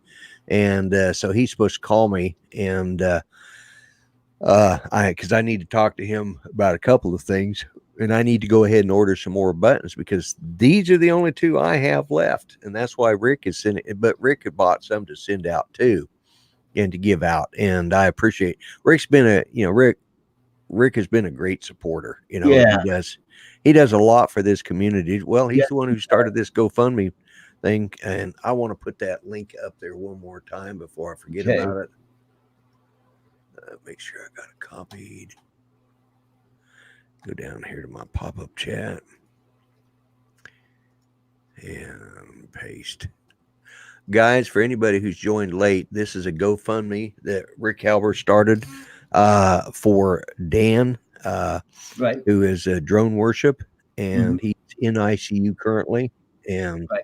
And so he's supposed to call me, and because I need to talk to him about a couple of things, and I need to go ahead and order some more buttons because these are the only 2 I have left, and that's why Rick is sending. But Rick had bought some to send out too, and to give out, and I appreciate. Rick's been Rick has been a great supporter. Yeah. He does a lot for this community. Well, he's Yeah. the one who started this GoFundMe thing, and I want to put that link up there one more time before I forget Okay. about it. Make sure I got it copied. Go down here to my pop-up chat and paste. Guys, for anybody who's joined late, this is a GoFundMe that Rick Halber started for Dan, Right, who is a drone worship, hmm and he's in ICU currently. And right.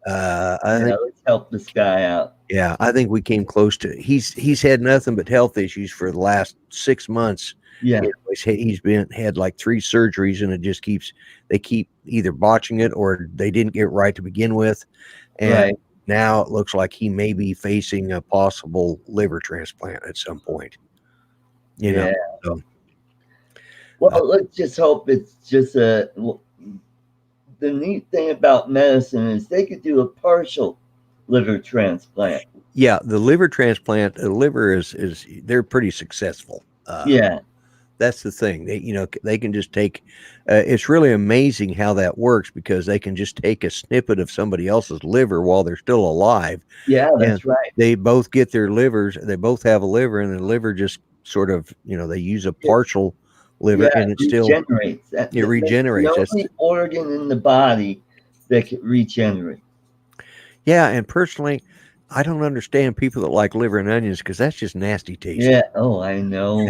I Yeah, think, let's help this guy out. yeah, I think we came close to. He's had nothing but health issues for the last 6 months. Yeah, He's been had like 3 surgeries, and it just keeps they keep either botching it or they didn't get right to begin with, and right. now it looks like he may be facing a possible liver transplant at some point. You know, Yeah. so uh, Well, let's just hope it's just the neat thing about medicine is they could do a partial liver transplant. yeah, the liver transplant, the liver is they're pretty successful. Yeah, That's the thing. They can just take. It's really amazing how that works because they can just take a snippet of somebody else's liver while they're still alive, yeah, and that's right. they both get their livers. They both have a liver, and the liver just sort of, they use a It, partial liver, yeah, and it it still regenerates. it That's the regenerates. only organ in the body that can regenerate. Yeah, and personally, I don't understand people that like liver and onions because that's just nasty Yeah. tasting. Oh, I know.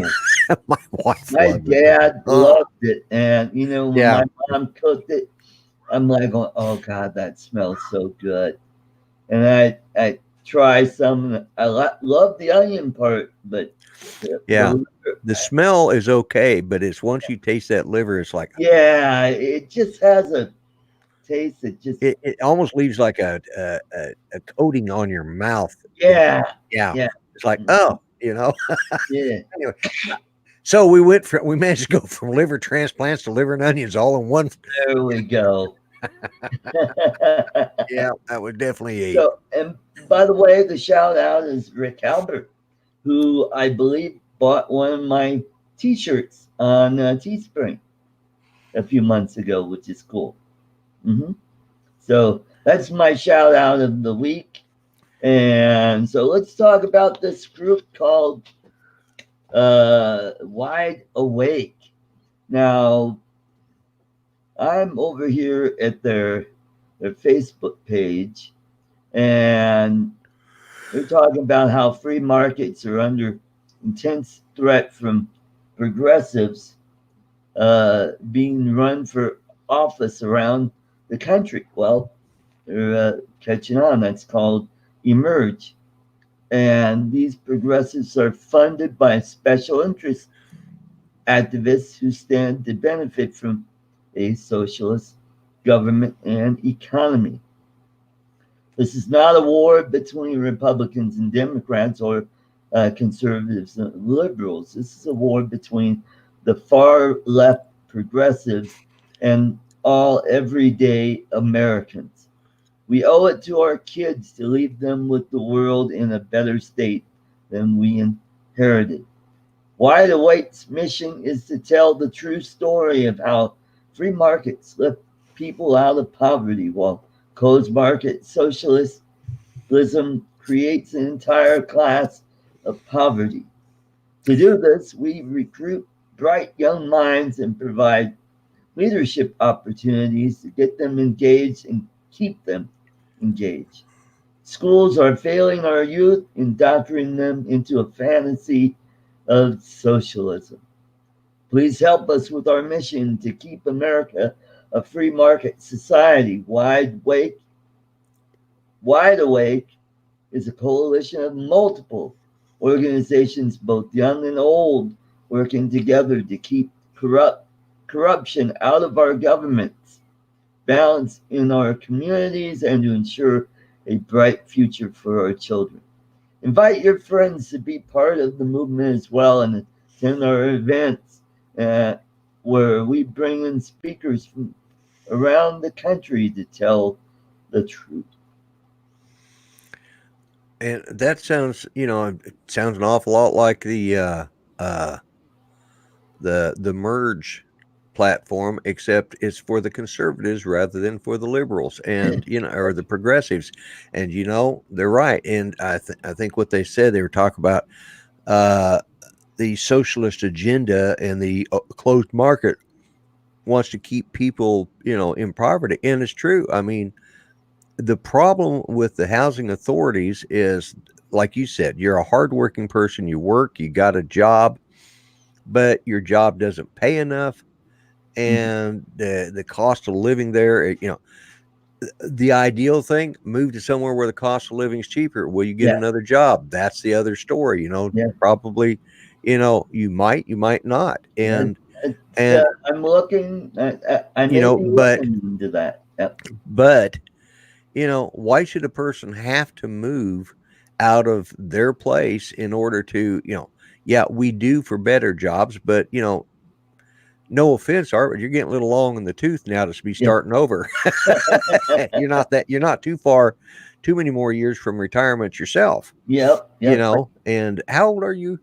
My wife My loves it. dad loved it, and when Yeah, my mom cooked it, I'm like, oh God, that smells so good. And I try some. And love the onion part, but the yeah. liver, The smell is okay, but it's once you taste that liver, it's like yeah, it just has a taste that just it almost leaves like a coating on your mouth. yeah, Yeah, yeah, it's like mm, oh, yeah. anyway. So we managed to go from liver transplants to liver and onions all in one. There we go. Yeah, that was definitely a So, and by the way, the shout out is Rick Albert, who I believe bought one of my T-shirts on Teespring a few months ago, which is cool. hmm So that's my shout out of the week. And so let's talk about this group called Wide Awake. Now, I'm over here at their Facebook page, and they're talking about how free markets are under intense threat from progressives being run for office around the country. Well, they're catching on. That's called Emerge. And these progressives are funded by special interest activists who stand to benefit from a socialist government and economy. This is not a war between Republicans and Democrats or conservatives and liberals. This is a war between the far left progressives and all everyday Americans. We owe it to our kids to leave them with the world in a better state than we inherited. Wide Awake's mission is to tell the true story of how free markets lift people out of poverty while closed market socialism creates an entire class of poverty. To do this, we recruit bright young minds and provide leadership opportunities to get them engaged and keep them engaged. Schools are failing our youth, indoctrinating them into a fantasy of socialism. Please help us with our mission to keep America a free market society. Wide Awake is a coalition of multiple organizations, both young and old, working together to keep corruption out of our governments, balance in our communities, and to ensure a bright future for our children. Invite your friends to be part of the movement as well and attend our events where we bring in speakers from around the country to tell the truth. and that sounds it sounds an awful lot like uh the merge platform, except it's for the conservatives rather than for the liberals and or the progressives. And they're right. And I think what they said, they were talking about uh the socialist agenda and the closed market wants to keep people, in poverty. And it's true. I mean, the problem with the housing authorities is, like you said, you're a hardworking person. You work, you got a job, but your job doesn't pay enough, Mhm. and the cost of living there, the ideal thing, move to somewhere where the cost of living is cheaper. Will you get Yeah, another job? That's the other story. yeah. Probably, you might not. And I'm looking. I may be but looking into that. Yep. but why should a person have to move out of their place in order to, yeah, we do for better jobs, but no offense, Art, but you're getting a little long in the tooth now to be Yeah. starting over. You're not too far, too many more years from retirement yourself, Yep. Yep. and how old are you?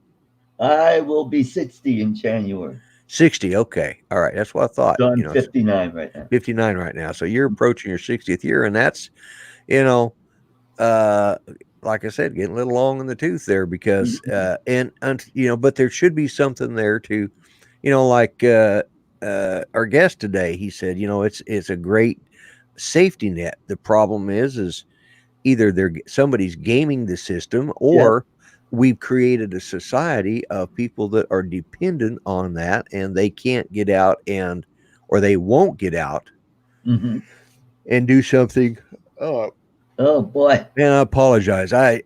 I will be 60 in January. 60. Okay. All right. That's what I thought. So I'm 59 right now. 59 right now. So you're approaching your 60th year, and that's, you know, uh, like I said, getting a little long in the tooth there because, Mhm. but there should be something there to, like our guest today, he said, it's a great safety net. The problem is either somebody's gaming the system, Yep. or we've created a society of people that are dependent on that, and they can't get out or they won't get out Hmm. and do something. Oh, Oh boy. man, I apologize. I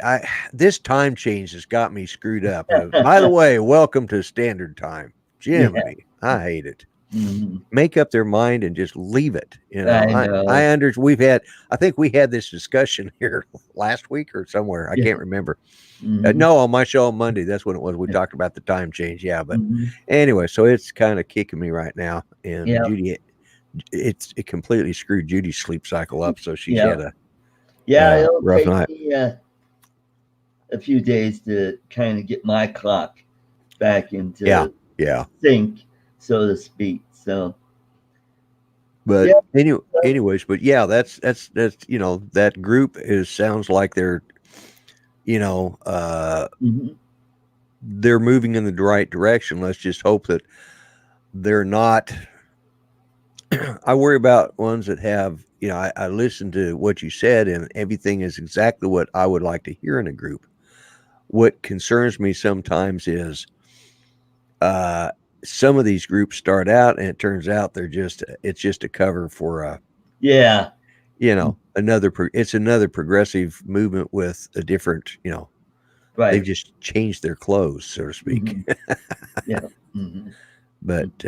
this time change has got me screwed up. By the way, welcome to Standard Time. Yeah. Jiminy, I hate it. Hmm. Make up their mind and just leave it. I I know. I think we had this discussion here last week or somewhere. I Yeah. can't remember. Hmm. No, on my show on Monday. That's when it was. We talked about the time change. Yeah, but Hmm. anyway, so it's kind of kicking me right now. And Yeah. Judy, it completely screwed Judy's sleep cycle up. So she's Yeah. had a Yeah. It'll rough take night. me a few days to kind of get my clock back Yeah, into yeah. sync, so to speak. So But yeah. anyways, but yeah, that's that group sounds like you know uh Hmm. they're moving in the right direction. Let's just hope that they're not. I worry about ones that have, I listened to what you said, and everything is exactly what I would like to hear in a group. What concerns me sometimes is uh, some of these groups start out, and it turns out it's just a cover for Yeah. it's another progressive movement with a different, they've Right. just changed their clothes, so to speak. Hmm. Yeah. Hmm. But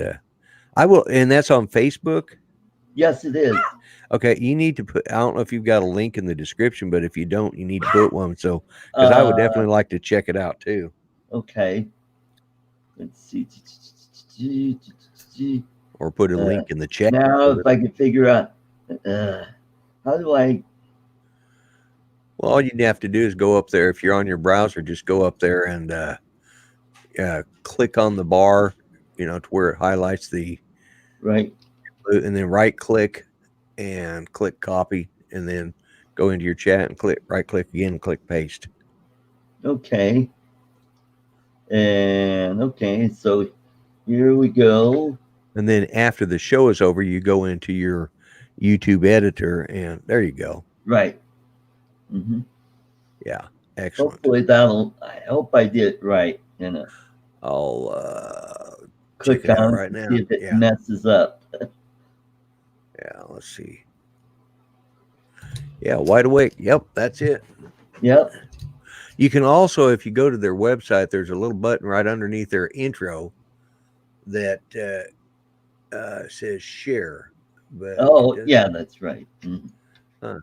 I will, and that's on Facebook. Yes, it is. Okay, you need to put. I don't know if you've got a link in the description, but if you don't, you need to put one. So, because I would Uh, definitely like to check it out too, okay. Let's see. or put a Uh, link in the chat. now, if I could figure out how do I. Well, all you'd have to do is go up there. If you're on your browser, just go up there and click on the bar, to where it highlights Right. and then right click and click copy, and then go into your chat and right click again and click paste. Okay. And okay, so here we go. And then after the show is over, you go into your YouTube editor, and there you go. Right. Hmm. Yeah, excellent. Hopefully that'll. I hope I did it right. I'll check Click it out on right to now. see if it Yeah, messes up. yeah. Let's see. Yeah, wide awake. Yep, that's it. Yep. You can also, if you go to their website, there's a little button right underneath their intro that says share. But Oh, yeah, that's right. Mhm. huh.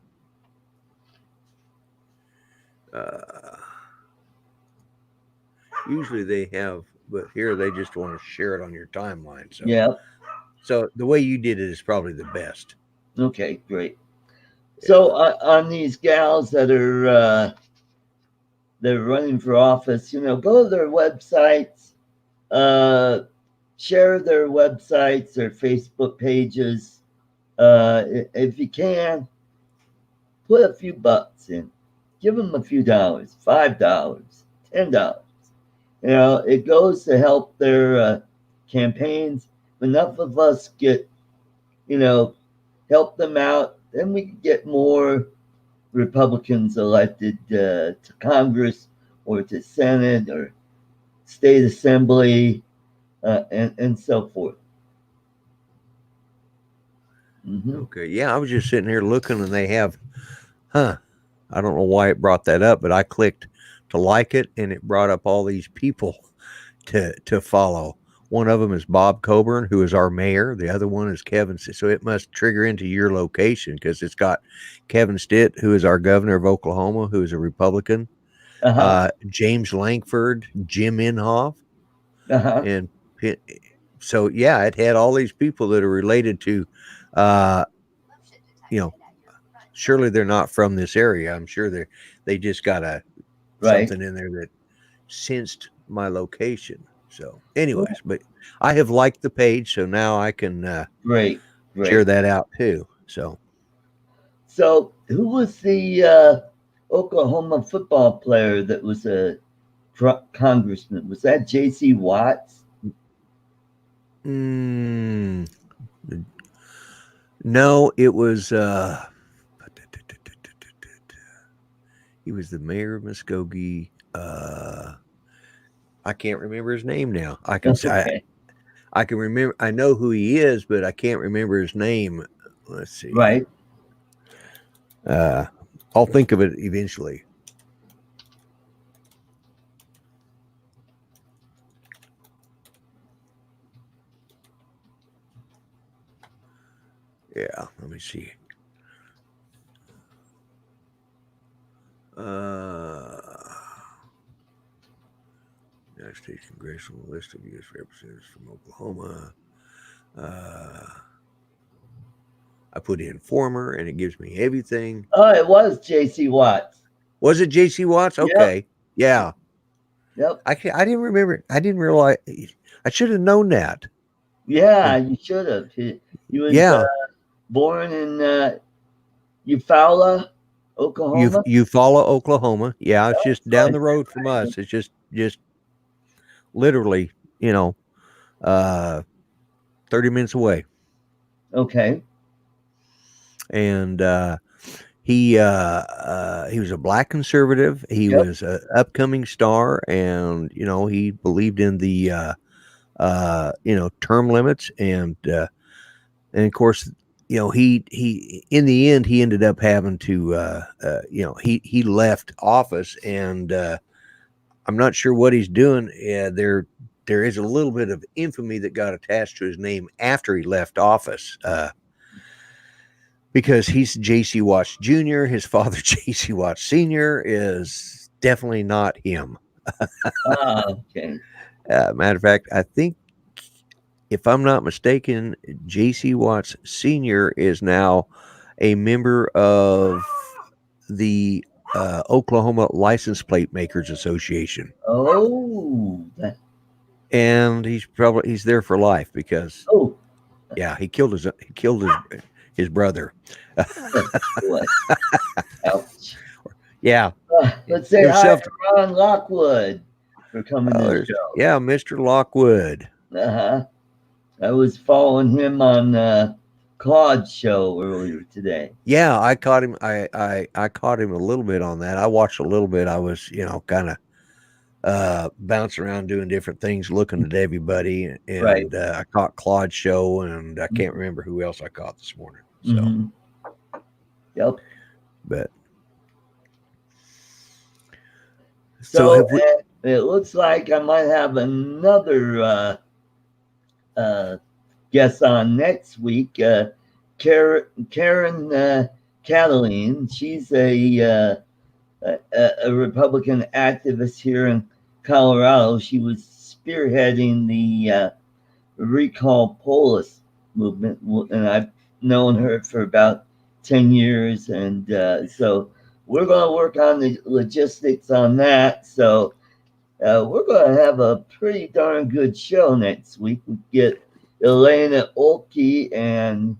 uh, Usually they have, but here they just want to share it on your timeline. Yep. So the way you did it is probably the best. Okay, great. Yeah. So on these gals that are they're running for office, go to their websites, uh, share their websites, their Facebook pages. If you can, put a few bucks in. Give them a few dollars, $5, $10. It goes to help their campaigns. Enough of us get you know, help them out, then we could get more Republicans elected to Congress or to Senate or state assembly, and so forth. Okay. Yeah, I was just sitting here looking, and they have, I don't know why it brought that up, but I clicked to like it, and it brought up all these people to follow. One of them is Bob Coburn, who is our mayor. The other one is Kevin. So it must trigger into your location because it's got Kevin Stitt, who is our governor of Oklahoma, who is a Republican. James Lankford, Jim Inhofe, and so yeah, it had all these people that are related to, you know, surely they're not from this area. I'm sure they just got something in there that sensed my location. So, anyways, but I have liked the page, so now I can great. share that out too. So, who was the Oklahoma football player that was a congressman? Was that J.C. Watts? No, it was. He was the mayor of Muskogee. I can't remember his name now. I can say I can remember. I know who he is, but I can't remember his name. Let's see. Right. I'll think of it eventually. Yeah, let me see. United States Congressional list of U.S. representatives from Oklahoma. I put in former, and it gives me everything. Oh, it was J.C. Watts. Was it J.C. Watts? Okay. Yep. Yeah. I didn't remember. I didn't realize. I should have known that. Yeah, you should have. He was born in Eufaula, Oklahoma. Eufaula, Oklahoma. Yeah, it's just down the road from us. It's just literally, 30 minutes away. Okay. And he was a black conservative. He was an upcoming star, and he believed in the term limits, and of course, he in the end he ended up having to he left office, and I'm not sure what he's doing. There is a little bit of infamy that got attached to his name after he left office, because he's J.C. Watts Jr. His father, J.C. Watts Sr., is definitely not him. Okay. Matter of fact, I think, if I'm not mistaken, J.C. Watts Sr. is now a member of the Oklahoma License Plate Makers Association. Oh. And he's there for life because he killed his brother. Ouch. Yeah. Let's say hi to Ron Lockwood for coming to the show. Yeah, Mr. Lockwood. I was following him on Claude's show earlier today. Yeah, I caught him. I caught him a little bit on that. I watched a little bit. I was, kind of bouncing around doing different things, looking at everybody, and I caught Claude's show, and I can't remember who else I caught this morning. So, yep. But so it looks like I might have another guest on next week. Karen Cataline. She's a Republican activist here in Colorado. She was spearheading the Recall Polis movement, and I've known her for about 10 years. And so we're going to work on the logistics on that. So we're going to have a pretty darn good show next week. We get Elena Olkey and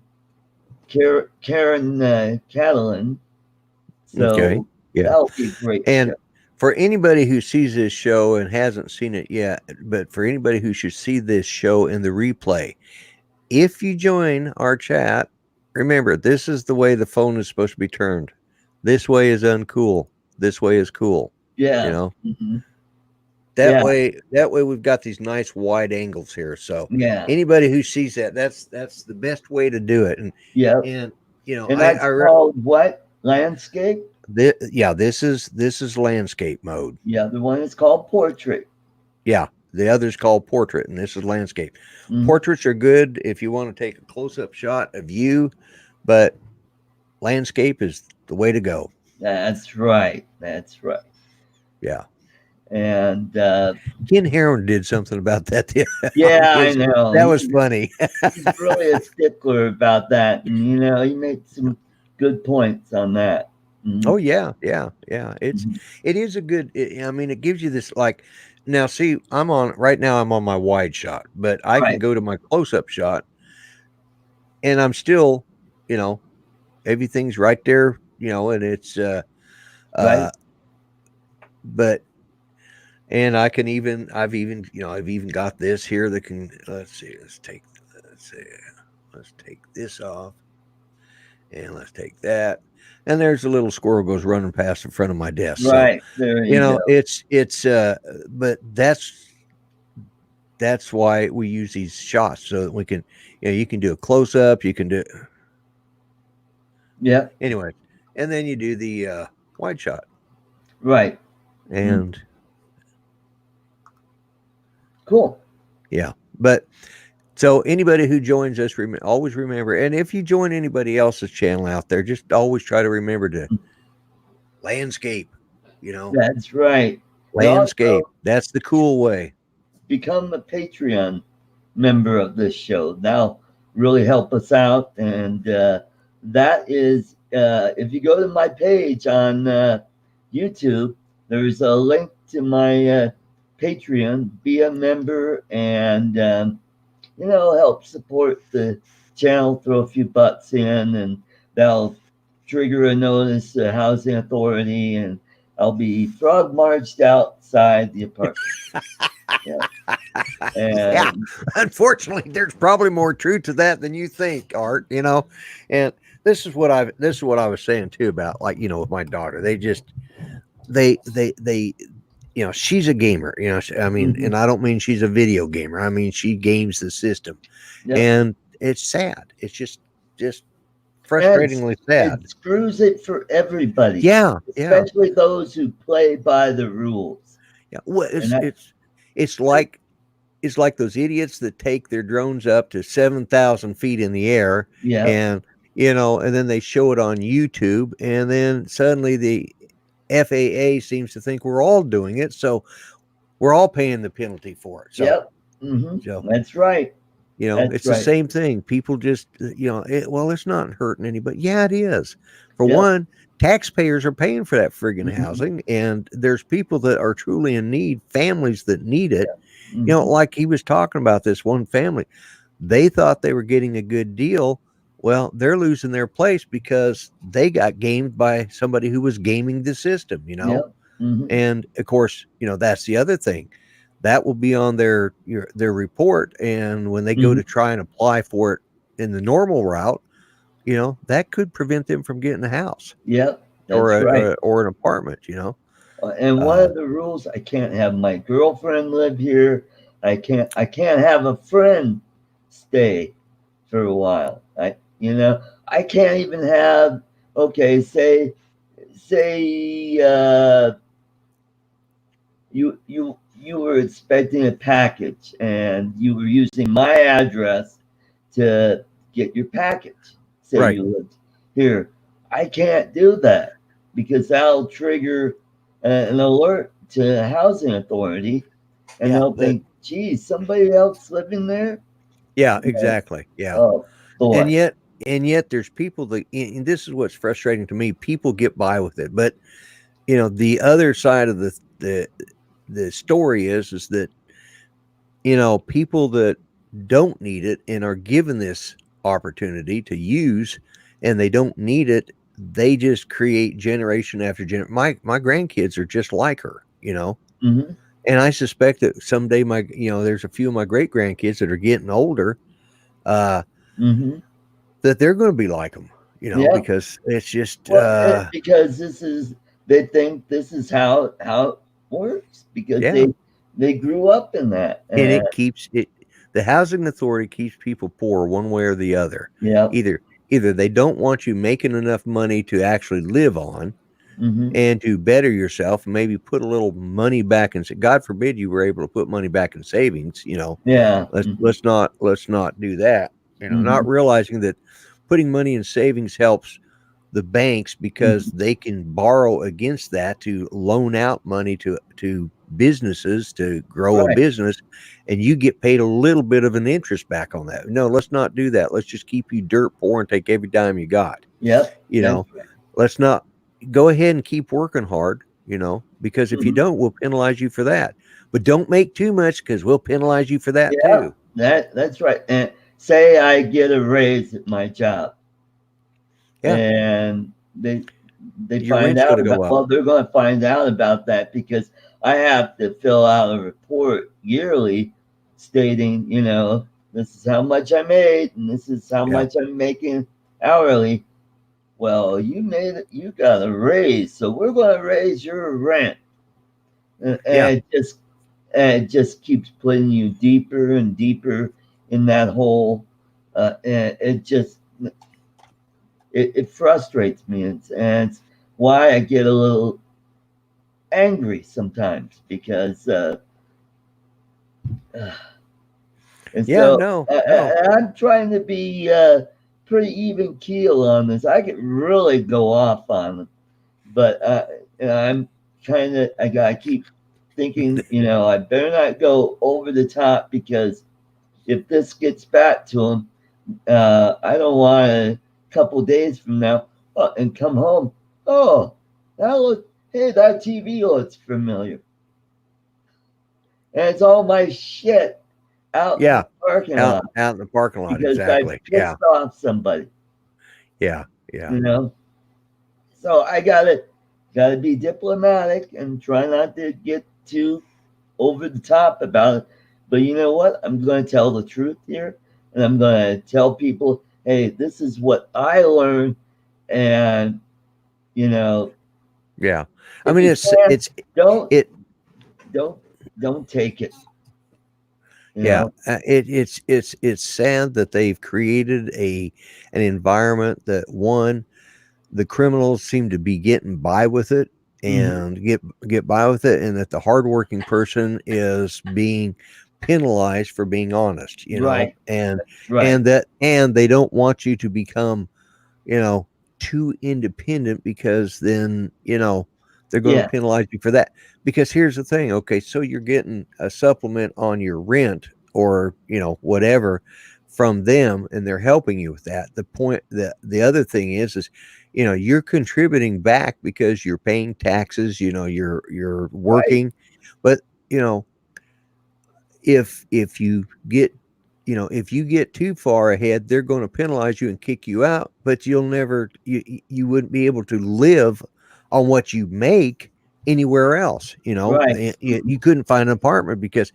Karen Catalin. So that'll be a great show. For anybody who sees this show and hasn't seen it yet, but for anybody who should see this show in the replay, if you join our chat, remember, this is the way the phone is supposed to be turned. This way is uncool. This way is cool. You Yeah. know, Hmm. that Yeah. way we've got these nice wide angles here. So Yeah. anybody who sees that, that's the best way to do it. Yep. And you know, And that's called what? Landscape? yeah, this is landscape mode. The other one is called portrait. Yeah, the other's called portrait, and this is landscape. Mhm. Portraits are good if you want to take a close up shot of you, but landscape is the way to go. That's right. That's right. Yeah. And Ken Heron did something about that. yeah, I Was know. that was funny. He's really a stickler about that. And, he made some good points on that. Oh Mhm. yeah, yeah, yeah. Mhm. It is a good. I mean, it gives you this like. Now, see, I'm on right now. I'm on my wide shot, but I can Right. go to my close up shot, and I'm still, you know, everything's right there, and it's Right. uh, but and I've even got this here that can. Let's see. Let's take this off, and let's take that. And there's a little squirrel goes running past in front of my desk. So Right. There you go. it's but that's why we use these shots so that we can, you can do a close up, you can do Yep. anyway, and then you do the wide shot. Right. Mm. And Cool. yeah, but so anybody who joins us, always remember, and if you join anybody else's channel out there, just always try to remember to landscape, That's right. And landscape. also That's the cool way. become a Patreon member of this show. That'll really help us out. And that is, if you go to my page on YouTube, there's a link to my Patreon. Be a member and, help support the channel. Throw a few bucks in, and that'll trigger a notice to Housing Authority, and I'll be frog marched outside the apartment. Yeah. Yeah, And unfortunately, there's probably more truth to that than you think, Art. And this is what I was saying too about, like, with my daughter. They just they she's a gamer. I mean, mhm. and I don't mean she's a video gamer. I mean she games the system, Yep. and it's sad. It's just And frustratingly sad. it screws it for everybody, Yeah, yeah, especially those who play by the rules. yeah. Well, And it's that, it's it's like it's like those idiots that take their drones up to 7,000 feet in the air, yeah, and and then they show it on YouTube, and then suddenly the FAA seems to think we're all doing it, so we're all paying the penalty for it. So, yep, hmm, so that's right. That's it's the right. same thing. People just, well, it's not hurting anybody. Yeah, it is. For Yep. one, taxpayers are paying for that friggin' Hmm. housing, and there's people that are truly in need, families that need it. Hmm. Like he was talking about this one family, they thought they were getting a good deal. Well, they're losing their place because they got gamed by somebody who was gaming the system. Yep. Hmm. And of course, that's the other thing that will be on their report. And when they go Hmm. to try and apply for it in the normal route, that could prevent them from getting a house Yep. or That's right. or an apartment. And one Uh, of the rules, I can't have my girlfriend live here. I can't have a friend stay for a while. I can't even have, okay, say you were expecting a package and you were using my address to get your package. Say right. you lived here. I can't do that because that'll trigger an alert to the housing authority, and Yeah. they'll think, geez, somebody else living there. Yeah, And, exactly. Yeah. oh And boy. yet, there's people that, and this is what's frustrating to me. People get by with it, but the other side of the story is that people that don't need it and are given this opportunity to use, and they don't need it, they just create generation after generation. My grandkids are just like her. Hmm. And I suspect that someday there's a few of my great grandkids that are getting older uh, Mm-hmm. that they're going to be like them, Yeah. because it's just, Well, because they think this is how it works because yeah. they grew up in that. And it keeps it, the housing authority keeps people poor one way or the other. Yeah. Either, either they don't want you making enough money to actually live on Mm-hmm. and to better yourself, maybe put a little money back and God forbid you were able to put money back in savings, Yeah. let's Mm-hmm. let's not do that. Mm-hmm. Not realizing that putting money in savings helps the banks because Mm-hmm. they can borrow against that to loan out money to businesses to grow a Right. business, and you get paid a little bit of an interest back on that. No, let's not do that. Let's just keep you dirt poor and take every dime you got. Yep. You That's know, right. let's not go ahead and keep working hard, because if you Mm-hmm. don't, we'll penalize you for that. But don't make too much because we'll penalize you for that Yeah. too. That's right. And say I get a raise at my job, Yeah, and they your find rent's out going to about, go up. well, they're going to find out about that because I have to fill out a report yearly stating, this is how much I made and this is how Yeah, much I'm making hourly. Well, you got a raise, so we're going to raise your rent. And yeah, it just keeps putting you deeper and deeper in that hole. And it frustrates me. And it's why I get a little angry sometimes because and yeah. so No, no. I'm trying to be pretty even keel on this. I could really go off on it, but I'm I gotta keep thinking. I better not go over the top because if this gets back to him, I don't want a couple days from now and come home. Oh, that look. Hey, that TV looks familiar. And it's all my shit out in the Yeah, parking out lot out in the parking lot. because I Exactly. Yeah, pissed off somebody, yeah, yeah, you know. So I gotta be diplomatic and try not to get too over the top about it. But you know what? I'm going to tell the truth here, and I'm going to tell people, hey, this is what I learned, and you know, yeah. I if mean, you can, it's don't it. don't don't take it. You Yeah, know, it's sad that they've created an environment that, one, the criminals seem to be getting by with it hmm and get by with it, and that the hardworking person is being penalized for being honest, right, right, and they don't want you to become, you know, too independent, because then, they're going to yeah, penalize you for that. Because here's the thing, okay, so you're getting a supplement on your rent, or, whatever, from them, and they're helping you with that. The other thing is, you're contributing back because you're paying taxes, you're right, working. But, you know, if you get if you get too far ahead, they're going to penalize you and kick you out, but you wouldn't be able to live on what you make anywhere else. right, You couldn't find an apartment because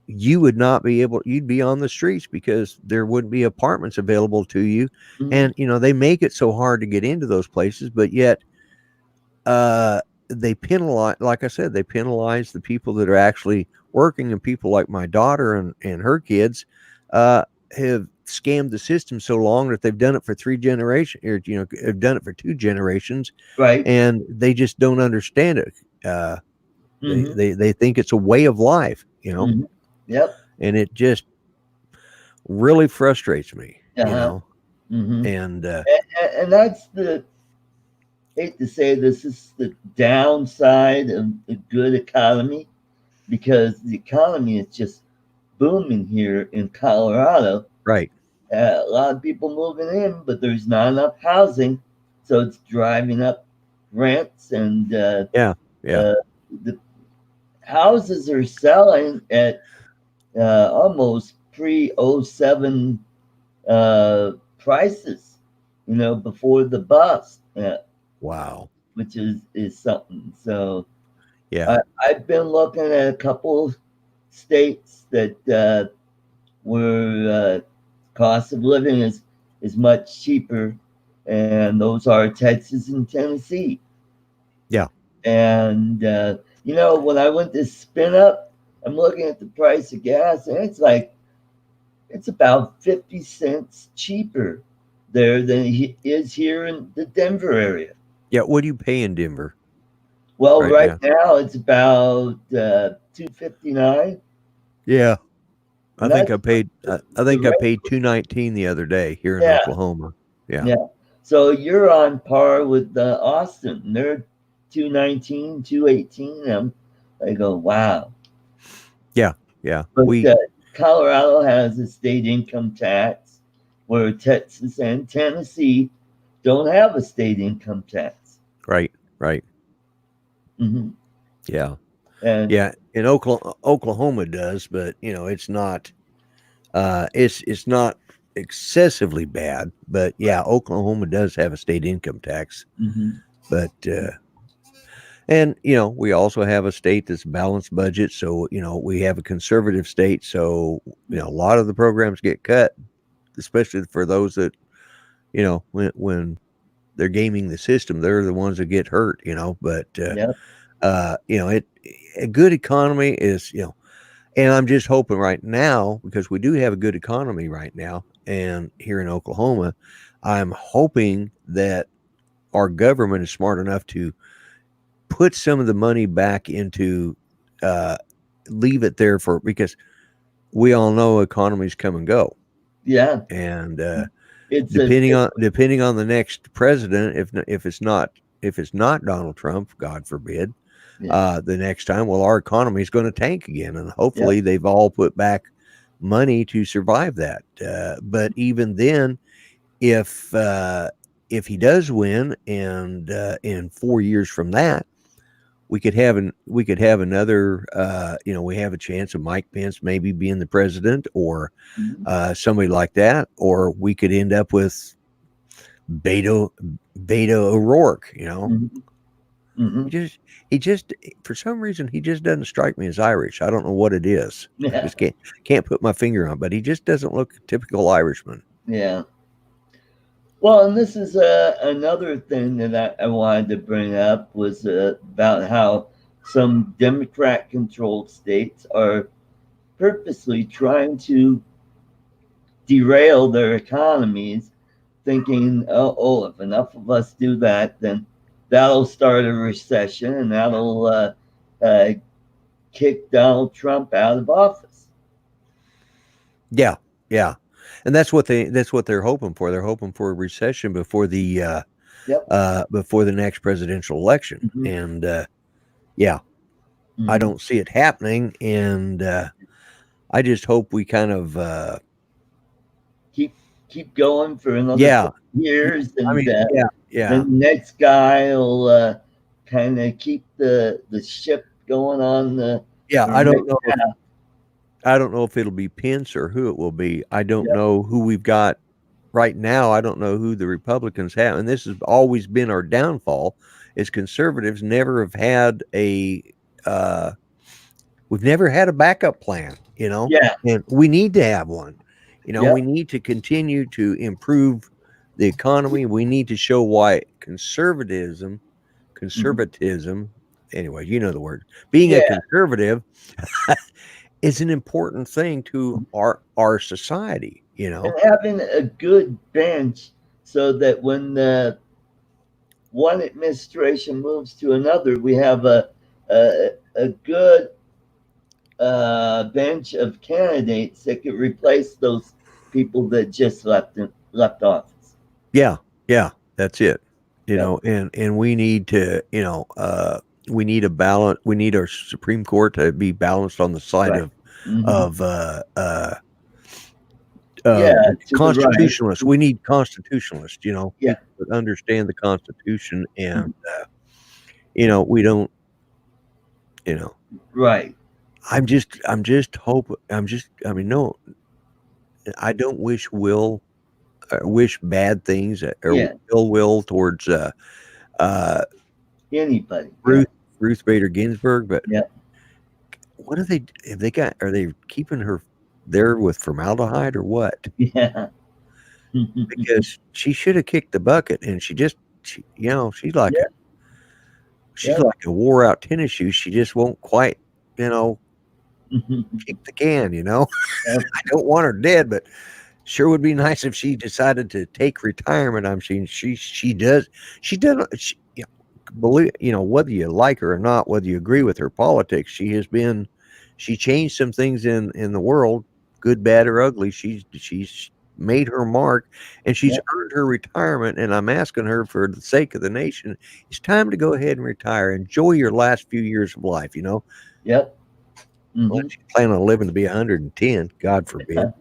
you would not be able, you'd be on the streets because there wouldn't be apartments available to you. hmm And they make it so hard to get into those places, but yet uh, they penalize, like I said, they penalize the people that are actually working, and people like my daughter and her kids uh, have scammed the system so long that they've done it for 3 generations, or have done it for 2 generations, right, and they just don't understand it. Uh, they, hmm they they think it's a way of life, hmm yep, and it just really frustrates me, uh-huh, hmm and and that's the hate to say this is the downside of a good economy because the economy is just booming here in Colorado. right, A lot of people moving in, but there's not enough housing, so it's driving up rents, and yeah, yeah, uh, the houses are selling at almost pre '07 prices. Before the bust, wow, which is something. So yeah, I've been looking at a couple states that were Cost of living is much cheaper, and those are Texas and Tennessee. Yeah. And when I went to spin up, I'm looking at the price of gas, and it's about 50 cents cheaper there than it is here in the Denver area. Yeah. What do you pay in Denver Well, right right now? now it's about 259, Yeah. I and think that's I paid. I the think I rate. paid 219 the other day here in Yeah, Oklahoma. Yeah. yeah. So you're on par with Austin. They're 219, 218. I go, wow. Yeah. Yeah. But We Colorado has a state income tax, where Texas and Tennessee don't have a state income tax. right. Right. Hmm. Yeah. And Yeah. In Oklahoma does, but it's not. It's not excessively bad, but yeah, Oklahoma does have a state income tax. hmm But and we also have a state that's balanced budget, so we have a conservative state, so a lot of the programs get cut, especially for those that when they're gaming the system, they're the ones that get hurt. But yeah, it a good economy is and I'm just hoping right now, because we do have a good economy right now, and here in Oklahoma, I'm hoping that our government is smart enough to put some of the money back into, uh, leave it there for, because we all know economies come and go, yeah. and It's a depending on the next president, if it's not Donald Trump, God forbid, yeah, the next time, well, our economy is going to tank again, and yeah, hopefully they've all put back money to survive that. But even then, if uh, if he does win, and in 4 years from that, we could have another. We have a chance of Mike Pence maybe being the president, or mhm, somebody like that, or we could end up with Beto Beto O'Rourke. mhm, He mhm. just he just for some reason he just doesn't strike me as Irish. I don't know what it is. I Yeah, just can't put my finger on it, but he just doesn't look typical Irishman. yeah. Well, and this is another thing that I wanted to bring up was about how some Democrat-controlled states are purposely trying to derail their economies, thinking, if enough of us do that, then that'll start a recession and that'll uh, kick Donald Trump out of office. Yeah, yeah, and that's what they're hoping for. They're hoping for a recession Yep. before the next presidential election, Hmm. and yeah, I Hmm. don't see it happening, and I just hope we kind of Keep keep going for another yeah, 4 years, I and mean, yeah, yeah. then the next guy will kind of keep the ship going on Yeah, the I right don't know if path. I don't know if it'll be Pence or who it will be. I don't Yep. know who we've got right now. I don't know who the Republicans have, and this has always been our downfall. Is conservatives never have had uh, we've never had a backup plan, Yeah. and we need to have one. We Yep. need to continue to improve the economy. We need to show why Hmm. conservatism, anyway, you know the word, being a Yeah. conservative is an important thing to our society. And having a good bench so that when the one administration moves to another, we have a good bench of candidates that could replace those people that just left office. Yeah, yeah, that's it. Yep. And we need to, we need a balance. We need our Supreme Court to be balanced on the side Right. of Hmm. of uh, uh, Yeah. To the right. constitutionalists. We need constitutionalists. Yeah. People that understand the Constitution, and Mhm. we don't. You know, Right. I'm just hope. I'm just. I mean, no, I don't wish bad things, or Yeah. ill will towards uh, Anybody. Yeah. Ruth Bader Ginsburg, but Yeah. what are they? Have they got? Are they keeping her? there with formaldehyde or what? Yeah. Because she should have kicked the bucket, and she's like Yep. Yep. a wore out tennis shoe. She just won't quite, you know, Yep. kick the can. I don't want her dead, but sure would be nice if she decided to take retirement. I'm saying she does. She doesn't. Believe, whether you like her or not, whether you agree with her politics, she changed some things in the world, good, bad, or ugly. She's made her mark, and she's earned her retirement. And I'm asking her, for the sake of the nation, it's time to go ahead and retire. Enjoy your last few years of life. Yep. Unless you plan on living to be 110, God forbid.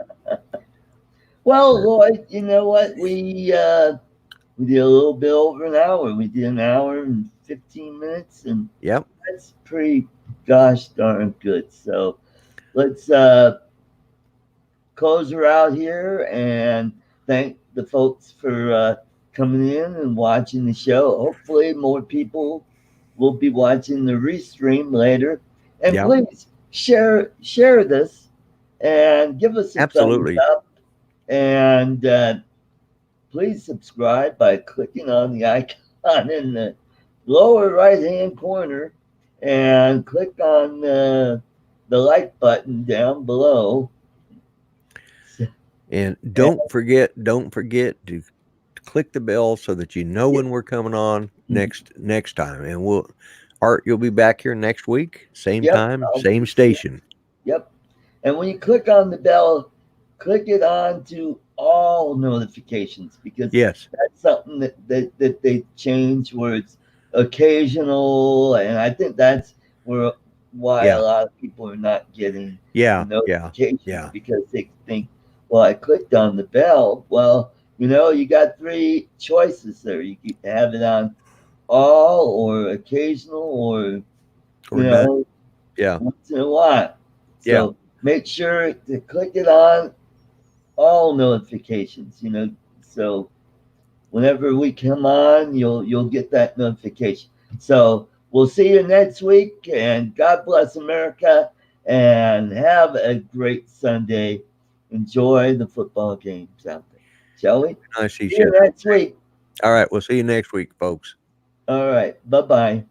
Well, Lloyd, you know what? We did a little bit over an hour. We did an hour and 15 minutes, and Yep. that's pretty gosh darn good. So let's close her out here and thank the folks for coming in and watching the show. Hopefully, more people will be watching the restream later. And Yep. please share this and give us a Absolutely. thumbs up. And please subscribe by clicking on the icon in the lower right hand corner and click on the like button down below. And don't forget to click the bell so that you know when we're coming on next time. And Art, you'll be back here next week, same time, same station. Yep. And when you click on the bell, click it on to all notifications, because Yes. that's something that they change where it's occasional, and I think that's why a lot of people are not getting the notifications, because they think, well, I clicked on the bell. Well, you got three choices there. You can have it on all, or occasional, or none. once in a while. So make sure to click it on all notifications, so whenever we come on, you'll get that notification. So we'll see you next week, and God bless America, and have a great Sunday. Enjoy the football games out there, shall we? Nice to See you next week. All right, we'll see you next week, folks. All right, bye-bye.